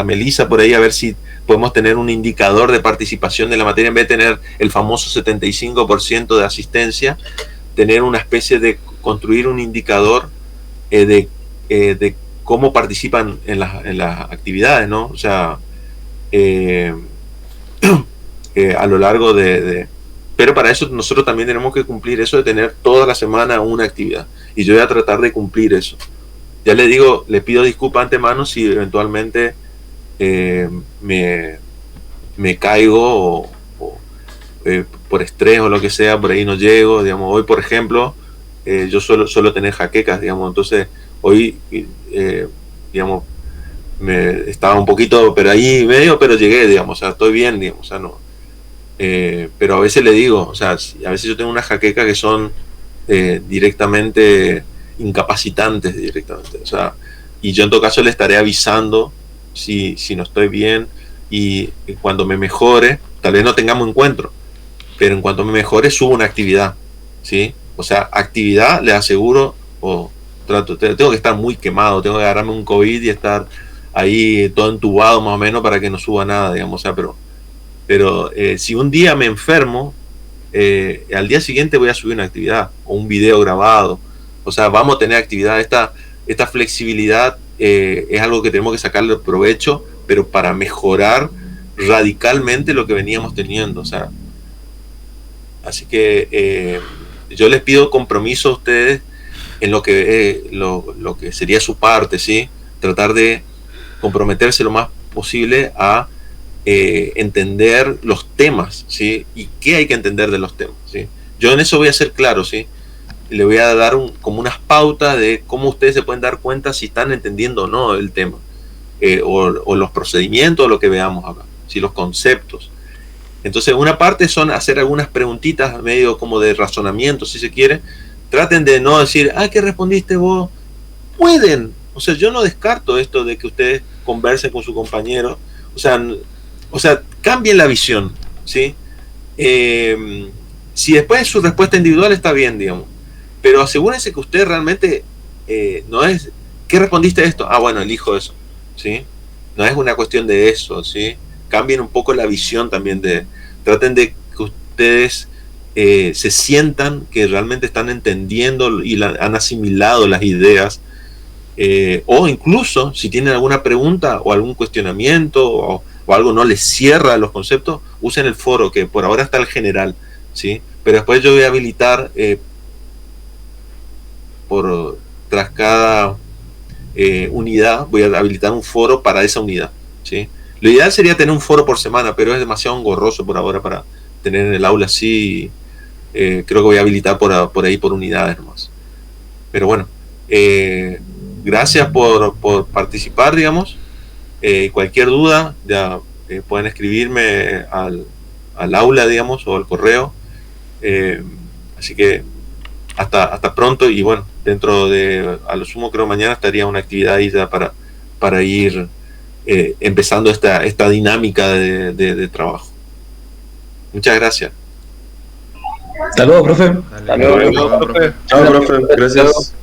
Melissa por ahí a ver si podemos tener un indicador de participación de la materia, en vez de tener el famoso 75% de asistencia, tener una especie de construir un indicador de cómo participan en las actividades, ¿no? O sea, a lo largo pero para eso nosotros también tenemos que cumplir eso de tener toda la semana una actividad, y yo voy a tratar de cumplir eso. Ya le digo, le pido disculpas antemano si eventualmente me caigo por estrés o lo que sea, por ahí no llego, digamos. Hoy, por ejemplo, yo suelo tener jaquecas, digamos, entonces hoy, digamos, estaba un poquito, pero ahí medio, pero llegué, digamos, o sea, estoy bien, digamos, o sea, no. Pero a veces le digo, o sea, a veces yo tengo unas jaquecas que son incapacitantes directamente, o sea, y yo en todo caso le estaré avisando si no estoy bien, y cuando me mejore, tal vez no tengamos encuentro, pero en cuanto me mejore subo una actividad, ¿sí? O sea, actividad, le aseguro, tengo que estar muy quemado, tengo que agarrarme un COVID y estar ahí todo entubado más o menos para que no suba nada, digamos, o sea, pero si un día me enfermo, al día siguiente voy a subir una actividad o un video grabado. O sea, vamos a tener actividad. Esta flexibilidad es algo que tenemos que sacarle provecho, pero para mejorar radicalmente lo que veníamos teniendo. O sea, así que yo les pido compromiso a ustedes en lo que sería su parte, ¿sí? Tratar de comprometerse lo más posible a entender los temas, ¿sí? Y qué hay que entender de los temas, ¿sí? Yo en eso voy a ser claro, ¿sí? Le voy a dar como unas pautas de cómo ustedes se pueden dar cuenta si están entendiendo o no el tema, o los procedimientos, o lo que veamos acá, ¿sí? Los conceptos. Entonces, una parte son hacer algunas preguntitas medio como de razonamiento, si se quiere. Traten de no decir, ¿qué respondiste vos? Pueden, o sea, yo no descarto esto de que ustedes conversen con su compañero, o sea, cambien la visión, ¿sí? Si después su respuesta individual está bien, digamos, pero asegúrense que usted realmente no es ¿qué respondiste a esto? Ah, bueno, elijo eso, ¿sí? No es una cuestión de eso, ¿sí? Cambien un poco la visión también traten de que ustedes se sientan que realmente están entendiendo y han asimilado las ideas, o incluso si tienen alguna pregunta o algún cuestionamiento o algo no les cierra los conceptos, usen el foro, que por ahora está el general, ¿sí? Pero después yo voy a habilitar tras cada unidad, voy a habilitar un foro para esa unidad, ¿sí? Lo ideal sería tener un foro por semana, pero es demasiado engorroso por ahora para tener en el aula así. Creo que voy a habilitar por ahí por unidades nomás. Pero bueno, gracias por participar, digamos. Cualquier duda ya pueden escribirme al aula, digamos, o al correo. Así que hasta pronto, y bueno, a lo sumo creo mañana estaría una actividad ahí ya para ir empezando esta dinámica de trabajo. Muchas gracias. Hasta luego, profe. Dale, Hasta luego. profe. Chao, profe. Gracias.